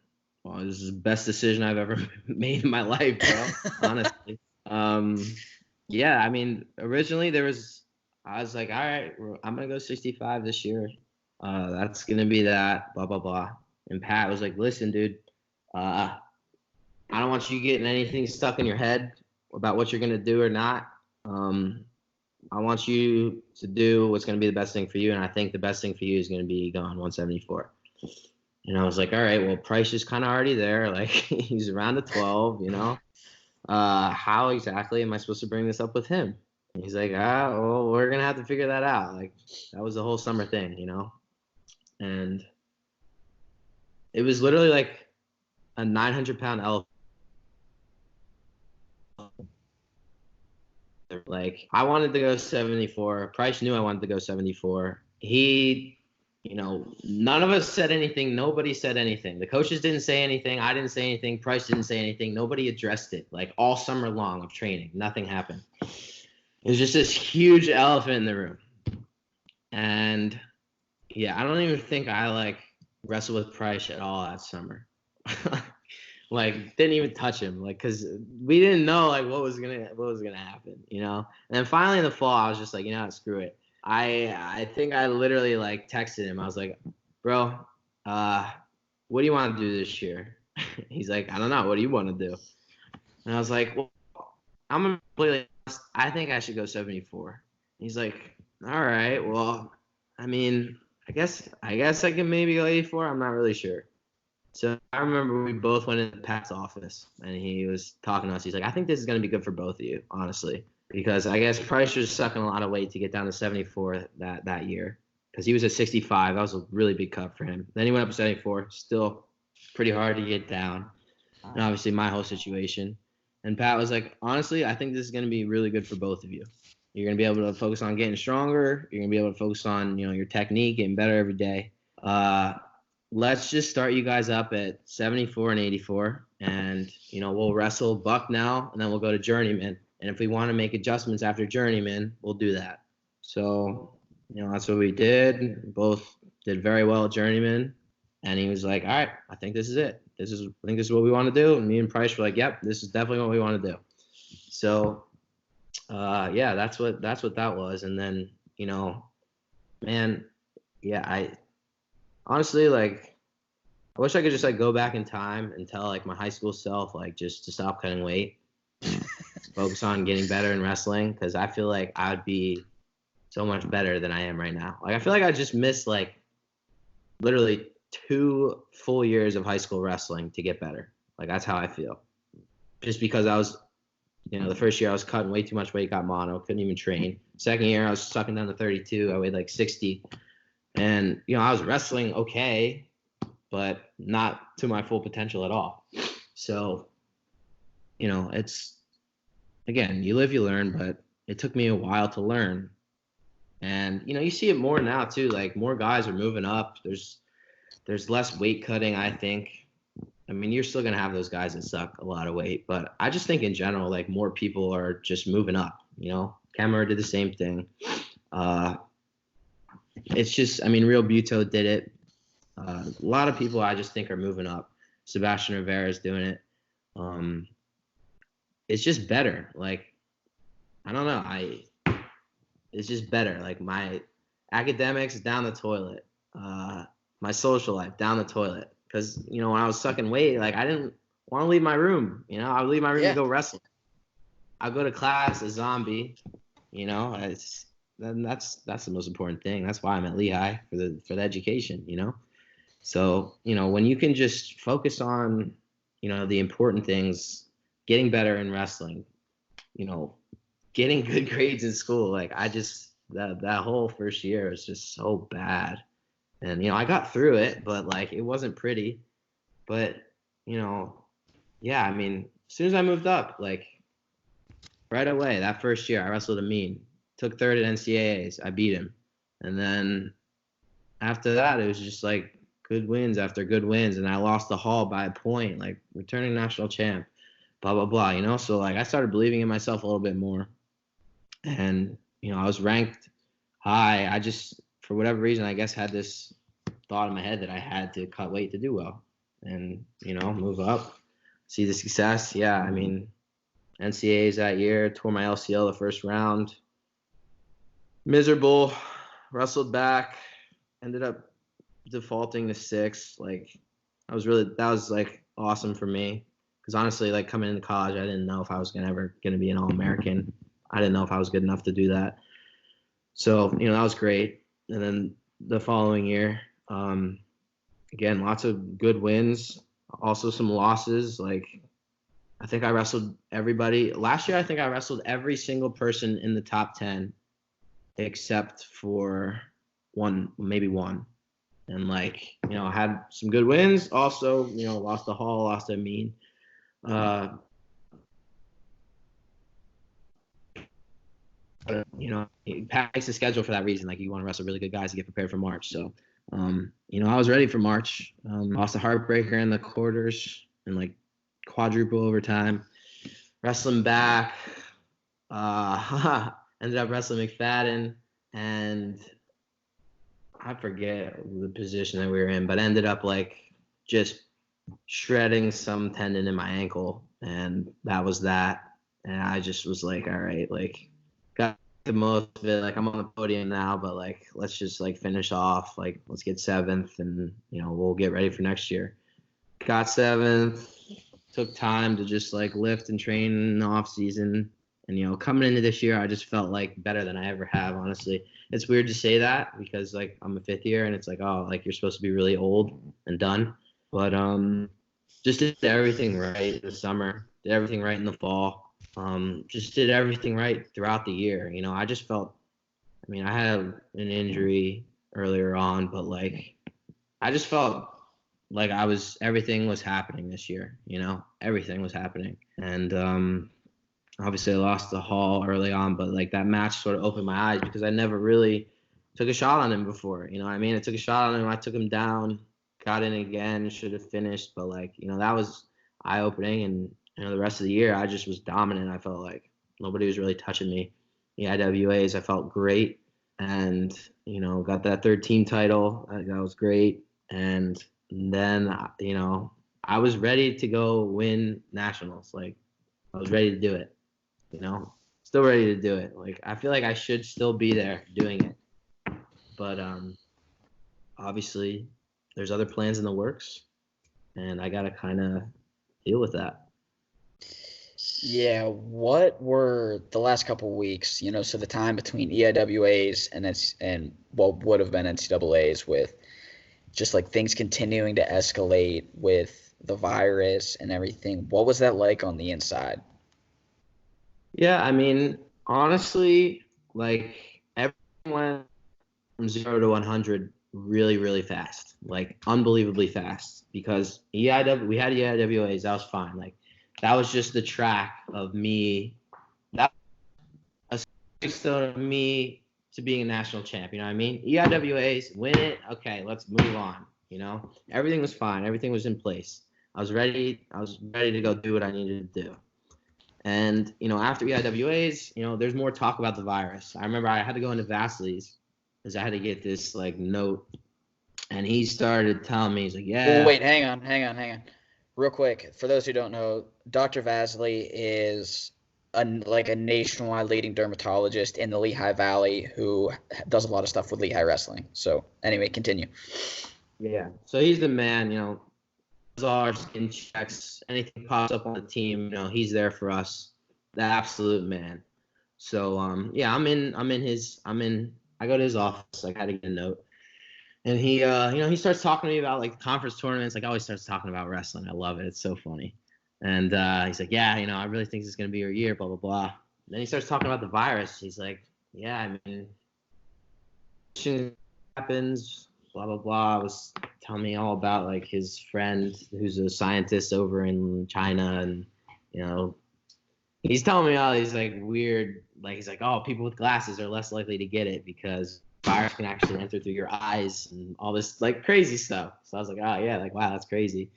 well, this is the best decision I've ever made in my life, bro. Honestly. Um, yeah. I mean, originally I was like, all right, I'm gonna go 65 this year. That's gonna be that. Blah blah blah. And Pat was like, listen, dude. Uh, I don't want you getting anything stuck in your head about what you're gonna do or not. Um, I want you to do what's gonna be the best thing for you, and I think the best thing for you is gonna be going 174. And I was like, all right, well, Price is kind of already there. Like he's around the 12, you know. How exactly am I supposed to bring this up with him? And he's like, well, we're gonna have to figure that out. Like that was the whole summer thing, you know. And it was literally like a 900-pound elephant. Like I wanted to go 74. Price knew I wanted to go 74. None of us said anything. Nobody said anything. The coaches didn't say anything. I didn't say anything. Price didn't say anything. Nobody addressed it. Like all summer long of training, nothing happened. It was just this huge elephant in the room. And yeah, I don't even think I like wrestled with Price at all that summer. Like didn't even touch him, like because we didn't know like what was gonna happen, you know. And then finally in the fall, I was just like, screw it. I think I literally like texted him. I was like, bro, what do you want to do this year? He's like, I don't know. What do you want to do? And I was like, well, I'm gonna be completely honest. I think I should go 74. He's like, all right, well, I mean, I guess I can maybe go 84. I'm not really sure. So I remember we both went into Pat's office and he was talking to us. He's like, I think this is going to be good for both of you, honestly, because I guess Price was sucking a lot of weight to get down to 74 that year because he was at 65. That was a really big cut for him. Then he went up to 74, still pretty hard to get down. And obviously my whole situation. And Pat was like, honestly, I think this is going to be really good for both of you. You're going to be able to focus on getting stronger. You're going to be able to focus on, your technique, getting better every day. Let's just start you guys up at 74 and 84, and we'll wrestle Buck now, and then we'll go to Journeyman. And if we want to make adjustments after Journeyman, we'll do that. So that's what we did. Both did very well at Journeyman, and he was like, all right, I think this is it. I think this is what we want to do. And me and Price were like, yep, this is definitely what we want to do. So yeah, that's what that was. And then man, yeah, I honestly, like, I wish I could just like go back in time and tell like my high school self like just to stop cutting weight, focus on getting better in wrestling, because I feel like I would be so much better than I am right now. Like I feel like I just missed like literally 2 full years of high school wrestling to get better. Like that's how I feel. Just because I was, the first year I was cutting way too much weight, got mono, couldn't even train. Second year I was sucking down to 32. I weighed like 60. And, I was wrestling okay, but not to my full potential at all. So, it's, again, you live, you learn, but it took me a while to learn. And, you see it more now too, like more guys are moving up. There's less weight cutting, I think. I mean, you're still going to have those guys that suck a lot of weight, but I just think in general, like more people are just moving up, Kemmerer did the same thing. It's just, I mean, Real Buto did it. A lot of people I just think are moving up. Sebastian Rivera is doing it. It's just better. Like, I don't know. It's just better. Like my academics down the toilet. My social life down the toilet. because when I was sucking weight, like I didn't want to leave my room. I would leave my room to go wrestle. I go to class a zombie. That's the most important thing. That's why I'm at Lehigh for the education. So when you can just focus on the important things, getting better in wrestling, getting good grades in school. Like I just that whole first year was just so bad. And I got through it, but like it wasn't pretty. But yeah, I mean, as soon as I moved up, like right away that first year, I wrestled Amin, took third at NCAAs, I beat him, and then after that, it was just like good wins after good wins, and I lost the Hall by a point, like returning national champ, blah blah blah. So like I started believing in myself a little bit more, and I was ranked high. I just, for whatever reason, I guess had this thought in my head that I had to cut weight to do well, and move up, see the success. Yeah, I mean, NCAAs that year, tore my LCL the first round, miserable, wrestled back, ended up defaulting to 6. Like that was like awesome for me, because honestly, like coming into college, I didn't know if I was ever gonna be an All-American. I didn't know if I was good enough to do that. So that was great. And then the following year, again, lots of good wins, also some losses. Like I think I wrestled everybody last year. I think I wrestled every single person in the top 10 except for maybe one. And like, I had some good wins. Also, lost the Hall, lost to Amin. He packs the schedule for that reason. Like you want to wrestle really good guys to get prepared for March. So, I was ready for March. Lost a heartbreaker in the quarters and like quadruple overtime. Wrestling back. Ended up wrestling McFadden, and I forget the position that we were in, but ended up like just shredding some tendon in my ankle, and that was that. And I just was like, all right, like got the most of it. Like I'm on the podium now, but like let's just like finish off. Like let's get 7th, and we'll get ready for next year. Got 7th. Took time to just like lift and train in the off season. And coming into this year, I just felt like better than I ever have, honestly. It's weird to say that because like I'm a 5th year and it's like, oh, like you're supposed to be really old and done. But just did everything right this summer, did everything right in the fall. Just did everything right throughout the year. I just felt, I mean, I had an injury earlier on, but like I just felt like everything was happening this year, everything was happening. And obviously I lost the Hall early on, but like that match sort of opened my eyes because I never really took a shot on him before. I took a shot on him, I took him down, got in again, should have finished, but like, that was eye opening. And the rest of the year I just was dominant. I felt like nobody was really touching me. The IWAs, I felt great, and got that 3rd team title. That was great. And then I was ready to go win nationals. Like I was ready to do it. Still ready to do it. Like I feel like I should still be there doing it, but obviously there's other plans in the works, and I gotta kind of deal with that. Yeah, what were the last couple of weeks? So the time between EIWAs and what would have been NCAAs, with just like things continuing to escalate with the virus and everything. What was that like on the inside? Yeah, I mean, honestly, like everyone went from 0 to 100 really, really fast, like unbelievably fast, because we had EIWAs, that was fine. Like that was just the track of me. That was a stone of me to being a national champ. You know what I mean? EIWAs, win it. Okay, let's move on. Everything was fine. Everything was in place. I was ready to go do what I needed to do. And, after EIWAs, there's more talk about the virus. I remember I had to go into Vasily's because I had to get this like note, and he started telling me, he's like, yeah. Well, wait, hang on. Real quick, for those who don't know, Dr. Vasily is a nationwide leading dermatologist in the Lehigh Valley who does a lot of stuff with Lehigh wrestling. So anyway, continue. Yeah. So he's the man, our skin checks, anything pops up on the team, you know, he's there for us. The absolute man. So yeah, I go to his office, like I had to get a note. And he he starts talking to me about like conference tournaments, like always starts talking about wrestling. I love it. It's so funny. And he's like, yeah, I really think this is gonna be your year, blah blah blah. And then he starts talking about the virus. He's like, yeah, shit happens, blah blah blah. Was telling me all about like his friend who's a scientist over in China, and he's telling me all these like weird, like he's like, oh, people with glasses are less likely to get it because virus can actually enter through your eyes and all this like crazy stuff. So I was like, oh yeah, like wow, that's crazy.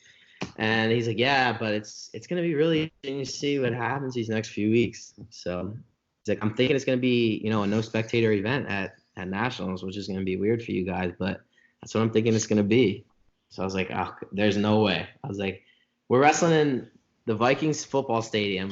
And he's like, yeah, but it's gonna be really interesting to see what happens these next few weeks. So he's like, I'm thinking it's gonna be a no spectator event at nationals, which is gonna be weird for you guys, but that's what I'm thinking it's gonna be. So I was like, oh, there's no way. I was like, we're wrestling in the Vikings football stadium.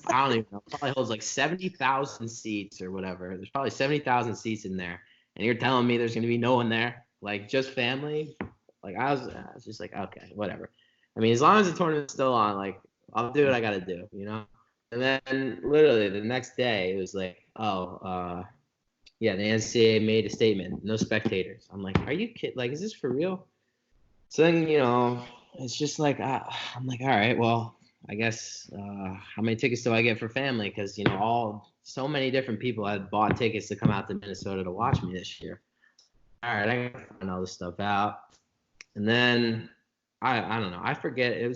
I don't even know. Probably holds like 70,000 seats or whatever. There's probably 70,000 seats in there. And you're telling me there's going to be no one there? Like, just family? Like, I was just like, okay, whatever. I mean, as long as the tournament's still on, like, I'll do what I got to do, And then literally the next day, it was like, yeah, the NCAA made a statement. No spectators. I'm like, are you kidding? Like, is this for real? So then, it's just like, I'm like, all right, well, I guess how many tickets do I get for family? Because so many different people had bought tickets to come out to Minnesota to watch me this year. All right, I gotta find all this stuff out, and then I don't know. I forget. It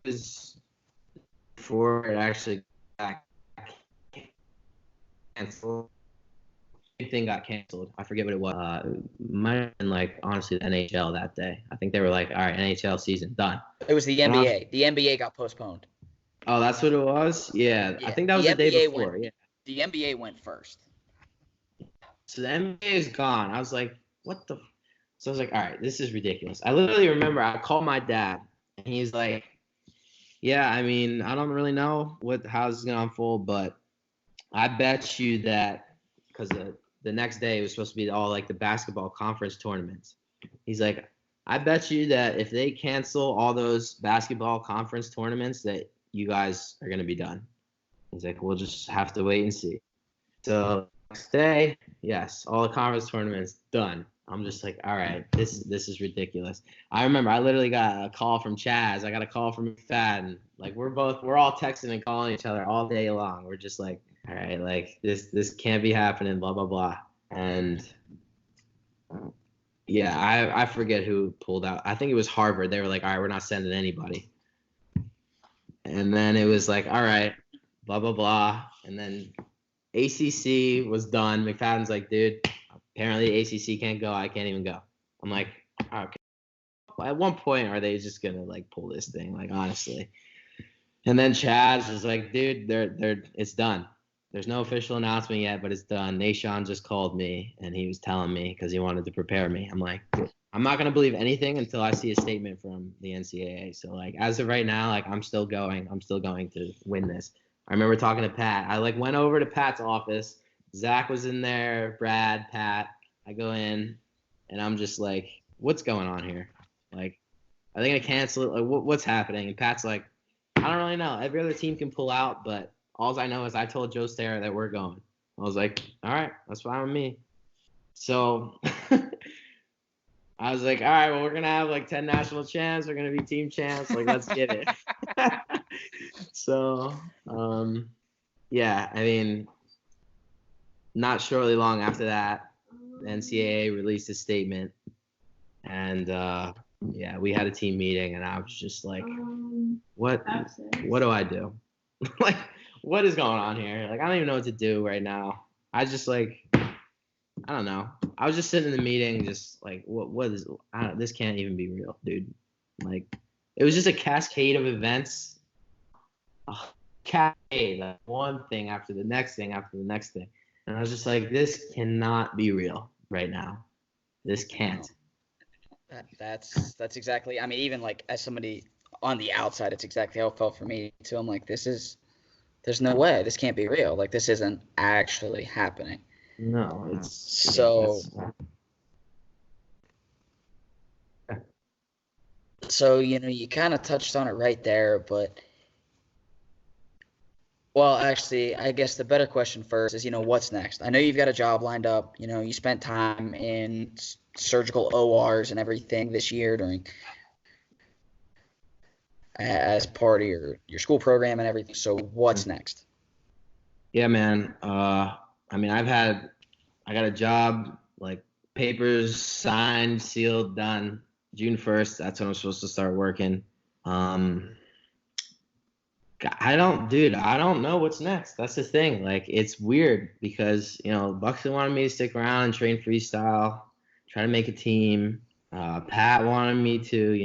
was before it actually got canceled. Everything got canceled. I forget what it was. Might have been like honestly the NHL that day. I think they were like, all right, NHL season done. It was the NBA. The NBA got postponed. Oh, that's what it was? Yeah. I think that was the day before. Yeah. The NBA went first. So the NBA is gone. I was like, what the? So I was like, all right, this is ridiculous. I literally remember I called my dad, and he's like, yeah, I mean, I don't really know how this is going to unfold, but I bet you that because the next day it was supposed to be all like the basketball conference tournaments. He's like, I bet you that if they cancel all those basketball conference tournaments that you guys are going to be done. He's like, we'll just have to wait and see. So next day, yes, all the conference tournaments done. I'm just like, all right, this is ridiculous. I remember I literally got a call from Chaz. I got a call from McFadden. Like we're all texting and calling each other all day long. We're just like, all right, like this can't be happening, blah blah blah. And yeah, I forget who pulled out. I think it was Harvard. They were like, all right, we're not sending anybody. And then it was like, all right, blah blah blah. And then ACC was done. McFadden's like, dude, apparently ACC can't go. I can't even go. I'm like, okay. At one point, are they just gonna like pull this thing? Like honestly. And then Chaz was like, dude, it's done. There's no official announcement yet, but it's done. Nashon just called me, and he was telling me because he wanted to prepare me. I'm like, I'm not going to believe anything until I see a statement from the NCAA. So, like, as of right now, like, I'm still going. I'm still going to win this. I remember talking to Pat. I, like, went over to Pat's office. Zach was in there, Brad, Pat. I go in, and I'm just like, what's going on here? Like, are they going to cancel it? Like, what's happening? And Pat's like, I don't really know. Every other team can pull out, but all I know is I told Joe Stara that we're going. I was like, all right, that's fine with me. So I was like, all right, well, we're going to have like 10 national champs. We're going to be team champs. Like, let's get it. So, yeah, I mean, not shortly long after that, the NCAA released a statement. And, yeah, we had a team meeting, and I was just like, what do I do? Like, what is going on here? Like, I don't even know what to do right now. I just like, I don't know. I was just sitting in the meeting, just like, what is, this can't even be real, dude. Like, it was just a cascade of events. Cascade, like one thing after the next thing after the next thing. And I was just like, this cannot be real right now. This can't. That's exactly, I mean, even like as somebody on the outside, it's exactly how it felt for me too. I'm like, there's no way. This can't be real. Like, this isn't actually happening. No, it's so. So, you kind of touched on it right there, but well, actually, I guess the better question first is, what's next? I know you've got a job lined up. You spent time in surgical ORs and everything this year during as part of your school program and everything. So, what's next? Yeah, man. I mean, I got a job, like papers signed, sealed, done. June 1st, that's when I'm supposed to start working. Um, I don't know what's next. That's the thing. Like, it's weird because, Buxton wanted me to stick around and train freestyle, try to make a team. Pat wanted me to,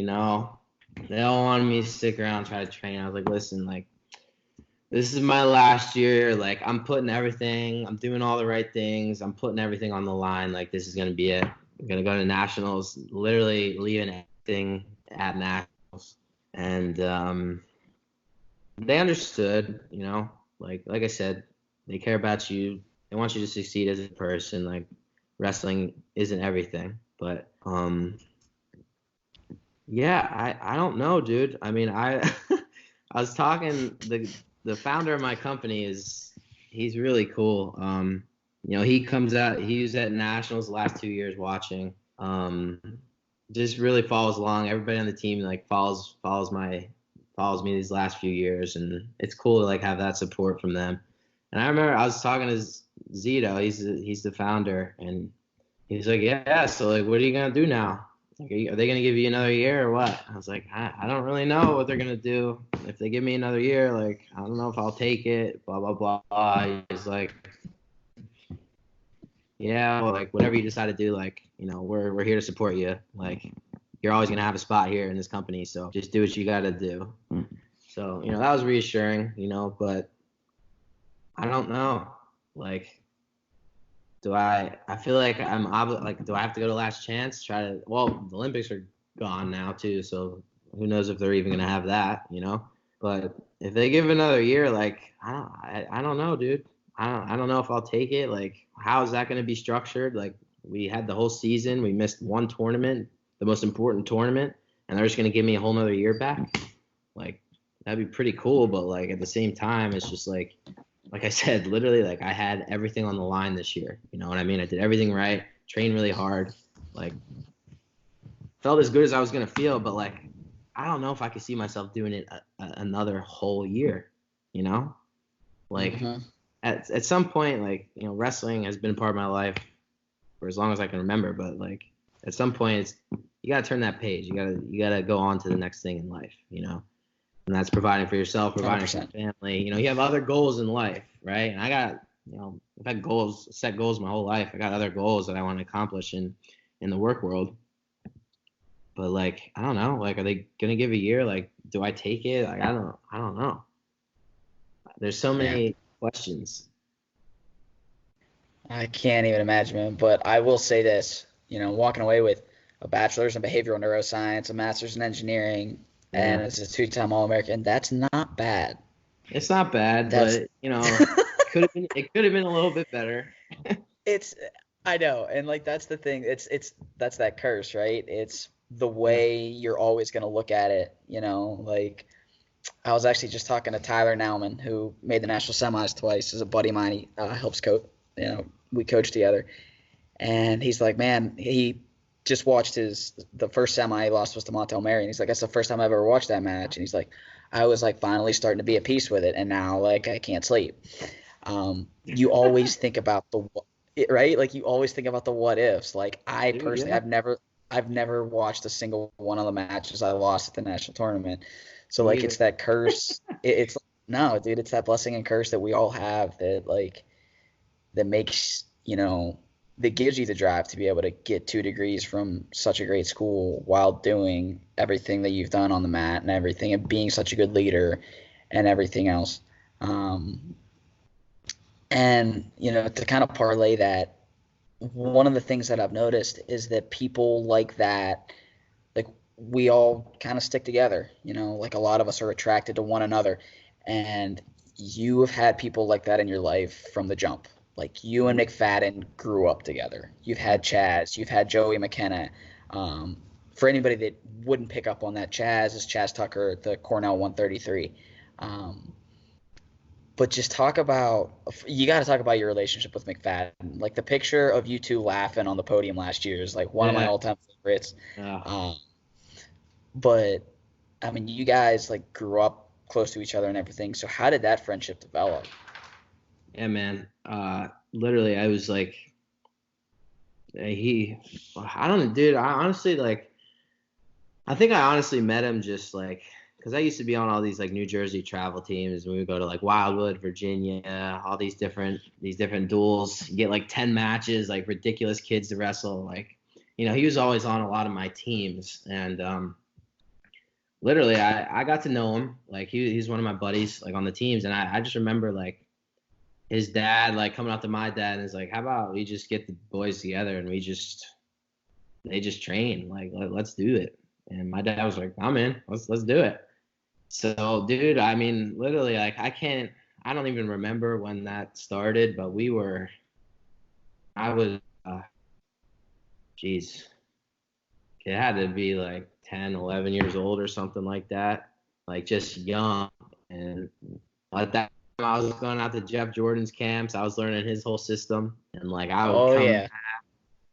they all wanted me to stick around, try to train. I was like, listen, like, this is my last year. Like, I'm doing all the right things. I'm putting everything on the line. Like, this is going to be it. I'm going to go to nationals, literally leaving everything at nationals. And they understood, like I said, they care about you. They want you to succeed as a person. Like, wrestling isn't everything. But, yeah, I don't know, dude. I mean, I was talking, the founder of my company he's really cool. He comes out, he was at nationals the last 2 years watching. Just really follows along. Everybody on the team like follows me these last few years, and it's cool to like have that support from them. And I remember I was talking to Zito, he's the founder, and he's like, yeah, so like, what are you gonna do now? Like, are they gonna give you another year or what? I was like, I don't really know what they're gonna do. If they give me another year, like, I don't know if I'll take it. Blah blah blah. He's like, yeah, well, like whatever you decide to do, like, we're here to support you. Like, you're always gonna have a spot here in this company, so just do what you gotta do. So, that was reassuring, but I don't know. Like, I feel like do I have to go to last chance? Well, the Olympics are gone now too, so who knows if they're even gonna have that, But if they give another year, like, I don't know, dude. I don't know if I'll take it. Like, how is that gonna be structured? Like, we had the whole season, we missed one tournament, the most important tournament, and they're just gonna give me a whole nother year back. Like, that'd be pretty cool, but like at the same time, it's just like I said, literally, like, I had everything on the line this year. You know what I mean? I did everything right, trained really hard, like, felt as good as I was gonna feel, but like, I don't know if I could see myself doing it another whole year. Like, Mm-hmm. at some point, like, wrestling has been part of my life for as long as I can remember, but like, at some point, you gotta turn that page. You gotta go on to the next thing in life. And that's providing for yourself, providing 100%. for your family. You have other goals in life, right? And I got, I've had set goals my whole life. I got other goals that I want to accomplish in the work world. But like, I don't know. Like, are they gonna give a year? Like, do I take it? Like, I don't know. There's so many questions. I can't even imagine, man. But I will say this, walking away with a bachelor's in behavioral neuroscience, a master's in engineering, and Yeah, as a two-time All-American, that's not bad. it's not bad, That's but it could have been a little bit better. it's I know, and like that's the thing. That's that curse, right? It's the Yeah. way you're always gonna look at it, like I was actually just talking to Tyler Nauman, who made the national semis twice, is a buddy of mine. He helps coach, we coach together. And he's like, man, he just watched the first semi he lost was to Montel Mary, and he's like, that's the first time I've ever watched that match. And he's like, I was like finally starting to be at peace with it, and now like I can't sleep. You always think about right, like you always think about the what ifs. Like I Dude, personally, yeah. I've never watched a single one of the matches I lost at the national tournament. So Me like either. it's that curse. It's no, dude, it's that blessing and curse that we all have that like that makes that gives you the drive to be able to get 2 degrees from such a great school while doing everything that you've done on the mat and everything and being such a good leader and everything else. Um, and to kind of parlay that, one of the things that I've noticed is that people like that, like we all kind of stick together. Like a lot of us are attracted to one another, and you have had people like that in your life from the jump. Like you and Mhm. McFadden grew up together. You've had Chaz, you've had Joey McKenna, um, for anybody that wouldn't pick up on that, Chaz is Chaz Tucker, the Cornell 133. But just you got to talk about your relationship with McFadden. Like the picture of you two laughing on the podium last year is like one of my all-time favorites. Yeah. But I mean, you guys like grew up close to each other and everything. So how did that friendship develop? Yeah, man. Literally, I was like, I don't know, dude. I think I honestly met him just like, because I used to be on all these like New Jersey travel teams. We would go to like Wildwood, Virginia, all these different duels. You get like 10 matches, like ridiculous kids to wrestle. Like, he was always on a lot of my teams, and literally, I got to know him. Like he's one of my buddies, like on the teams, and I just remember like his dad like coming up to my dad and is like, how about we just get the boys together and they just train, like let's do it. And my dad was like, I'm in, let's do it. So, dude, I mean, literally, like, I don't even remember when that started, but it had to be like 10, 11 years old or something like that, like just young. And at that time, I was going out to Jeff Jordan's camps. I was learning his whole system, and like I would come back,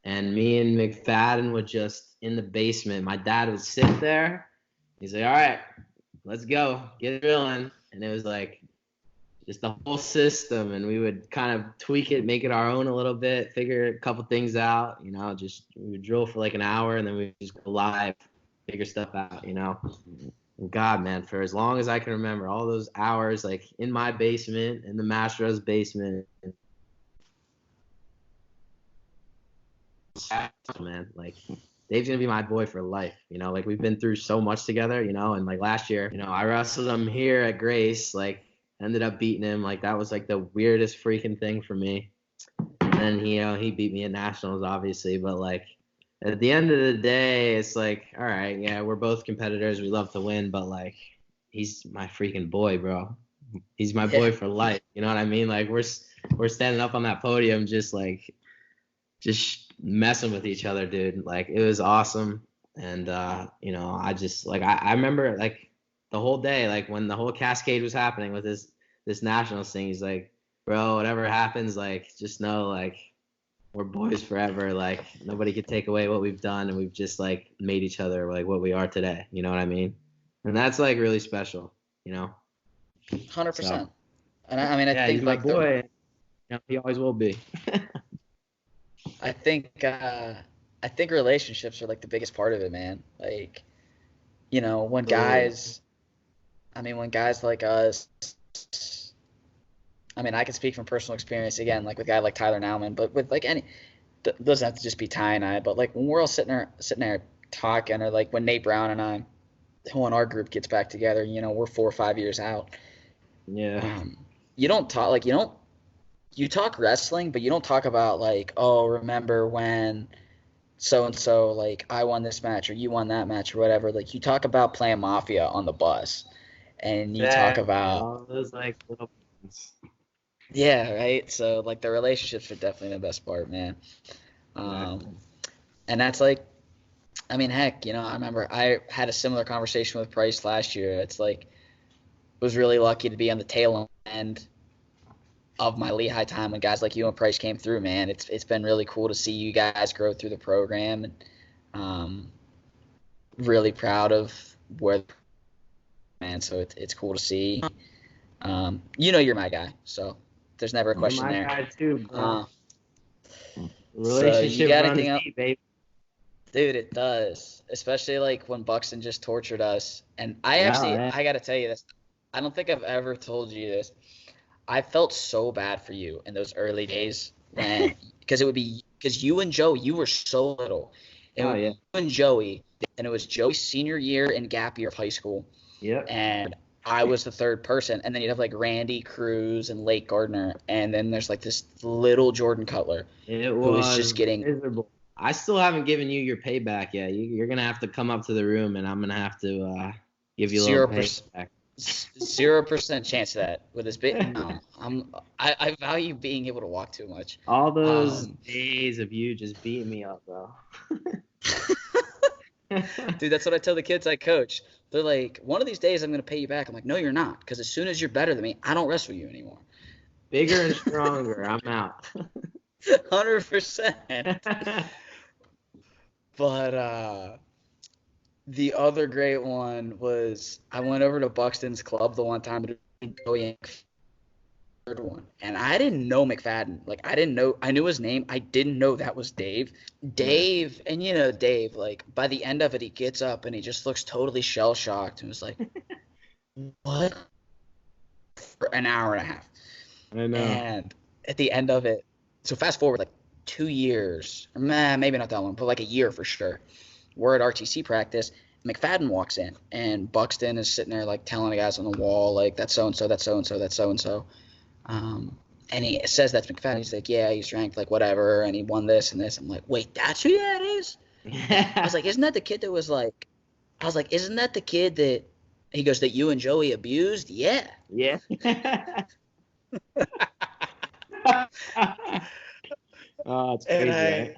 and me and McFadden would just in the basement. My dad would sit there. He's like, all right, let's go, get drilling. And it was like just the whole system, and we would kind of tweak it, make it our own a little bit, figure a couple things out, just we would drill for like an hour, and then we just go live, figure stuff out, And God, man, for as long as I can remember, all those hours like in my basement, in the Mastro's basement, man, like Dave's gonna be my boy for life, like we've been through so much together, and like last year, I wrestled him here at Grace, like ended up beating him, like that was like the weirdest freaking thing for me. And then he beat me at nationals, obviously, but like at the end of the day, it's like, all right, yeah, we're both competitors, we love to win, but like he's my freaking boy, bro. He's my boy for life, you know what I mean? Like we're standing up on that podium just messing with each other, dude. Like it was awesome. And I just like I remember like the whole day, like when the whole cascade was happening with this nationals thing, he's like, bro, whatever happens, like just know like we're boys forever. Like nobody could take away what we've done, and we've just like made each other like what we are today. You know what I mean? And that's like really special, 100%. So, and I mean, I think he's my like boy. He always will be. I think relationships are like the biggest part of it, man. Like, when guys like us, I mean, I can speak from personal experience again, like with a guy like Tyler Nauman, but with like doesn't have to just be Ty and I, but like when we're all sitting there talking, or like when Nate Brown and I, who in our group gets back together, we're 4 or 5 years out. Yeah. You don't talk like you talk wrestling, but you don't talk about like, oh, remember when so-and-so, like I won this match or you won that match or whatever. Like you talk about playing Mafia on the bus, and you talk about all those like little things. Yeah, right. So like the relationships are definitely the best part, man. And that's like, I mean, heck, I remember I had a similar conversation with Price last year. It's like, was really lucky to be on the tail end of my Lehigh time when guys like you and Price came through, man. It's been really cool to see you guys grow through the program, and really proud of where, man. So it's cool to see. You're my guy, so there's never a question there. My guy too, bro. Relationship so you got anything else? Deep, baby. Dude, it does. Especially like when Buxton just tortured us. And I got to tell you this. I don't think I've ever told you this. I felt so bad for you in those early days because you and Joey, you were so little. You and Joey, and it was Joey's senior year and gap year of high school. Yeah. And I was the third person, and then you'd have like Randy Cruz and Lake Gardner, and then there's like this little Jordan Cutler who was just getting miserable. I still haven't given you your payback yet. You're gonna have to come up to the room, and I'm gonna have to give you a little payback. 0% chance of that with this bit. No, I value being able to walk too much. All those days of you just beating me up, bro. Dude, that's what I tell the kids I coach. They're like, one of these days I'm going to pay you back. I'm like, no, you're not. Because as soon as you're better than me, I don't wrestle you anymore. Bigger and stronger. I'm out. 100%. But the other great one was I went over to Buxton's club the one time to Joey third one, and I didn't know McFadden. Like I knew his name. I didn't know that was Dave. Dave, and you know Dave. Like by the end of it, he gets up and he just looks totally shell shocked and was like, "What?" For an hour and a half. I know. And at the end of it, so fast forward like 2 years, maybe not that long, but like a year for sure. We're at RTC practice. McFadden walks in, and Buxton is sitting there like telling the guys on the wall, like that's so and so, that's so and so, that's so and so. And he says that's McFadden. He's like, yeah, he's ranked like whatever, and he won this and this. I'm like, wait, that's who that is? I was like, isn't that the kid that was like? I was like, isn't that the kid that? He goes, that you and Joey abused? Yeah. Yeah. Oh, it's crazy, right?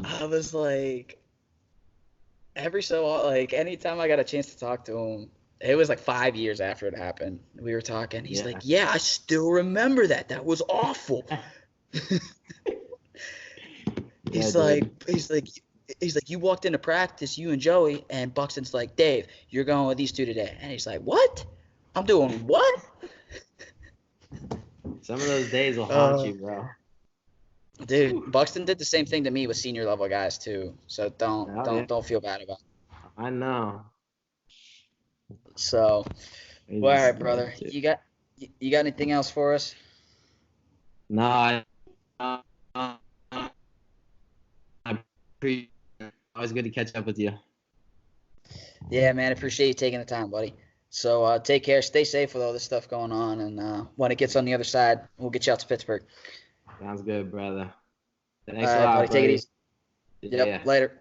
I was like, anytime I got a chance to talk to him, it was like 5 years after it happened. We were talking. He's like, yeah, I still remember that. That was awful. He's like, you walked into practice, you and Joey, and Buxton's like, Dave, you're going with these two today. And he's like, what? I'm doing what? Some of those days will haunt you, bro. Dude, Buxton did the same thing to me with senior level guys too. So don't feel bad about it. I know. So, well, all right, brother. You got anything else for us? No, I appreciate it. Always good to catch up with you. Yeah, man. I appreciate you taking the time, buddy. So take care. Stay safe with all this stuff going on. And when it gets on the other side, we'll get you out to Pittsburgh. Sounds good, brother. Thanks all right, a lot, buddy. Take it easy. Yeah. Yep. Later.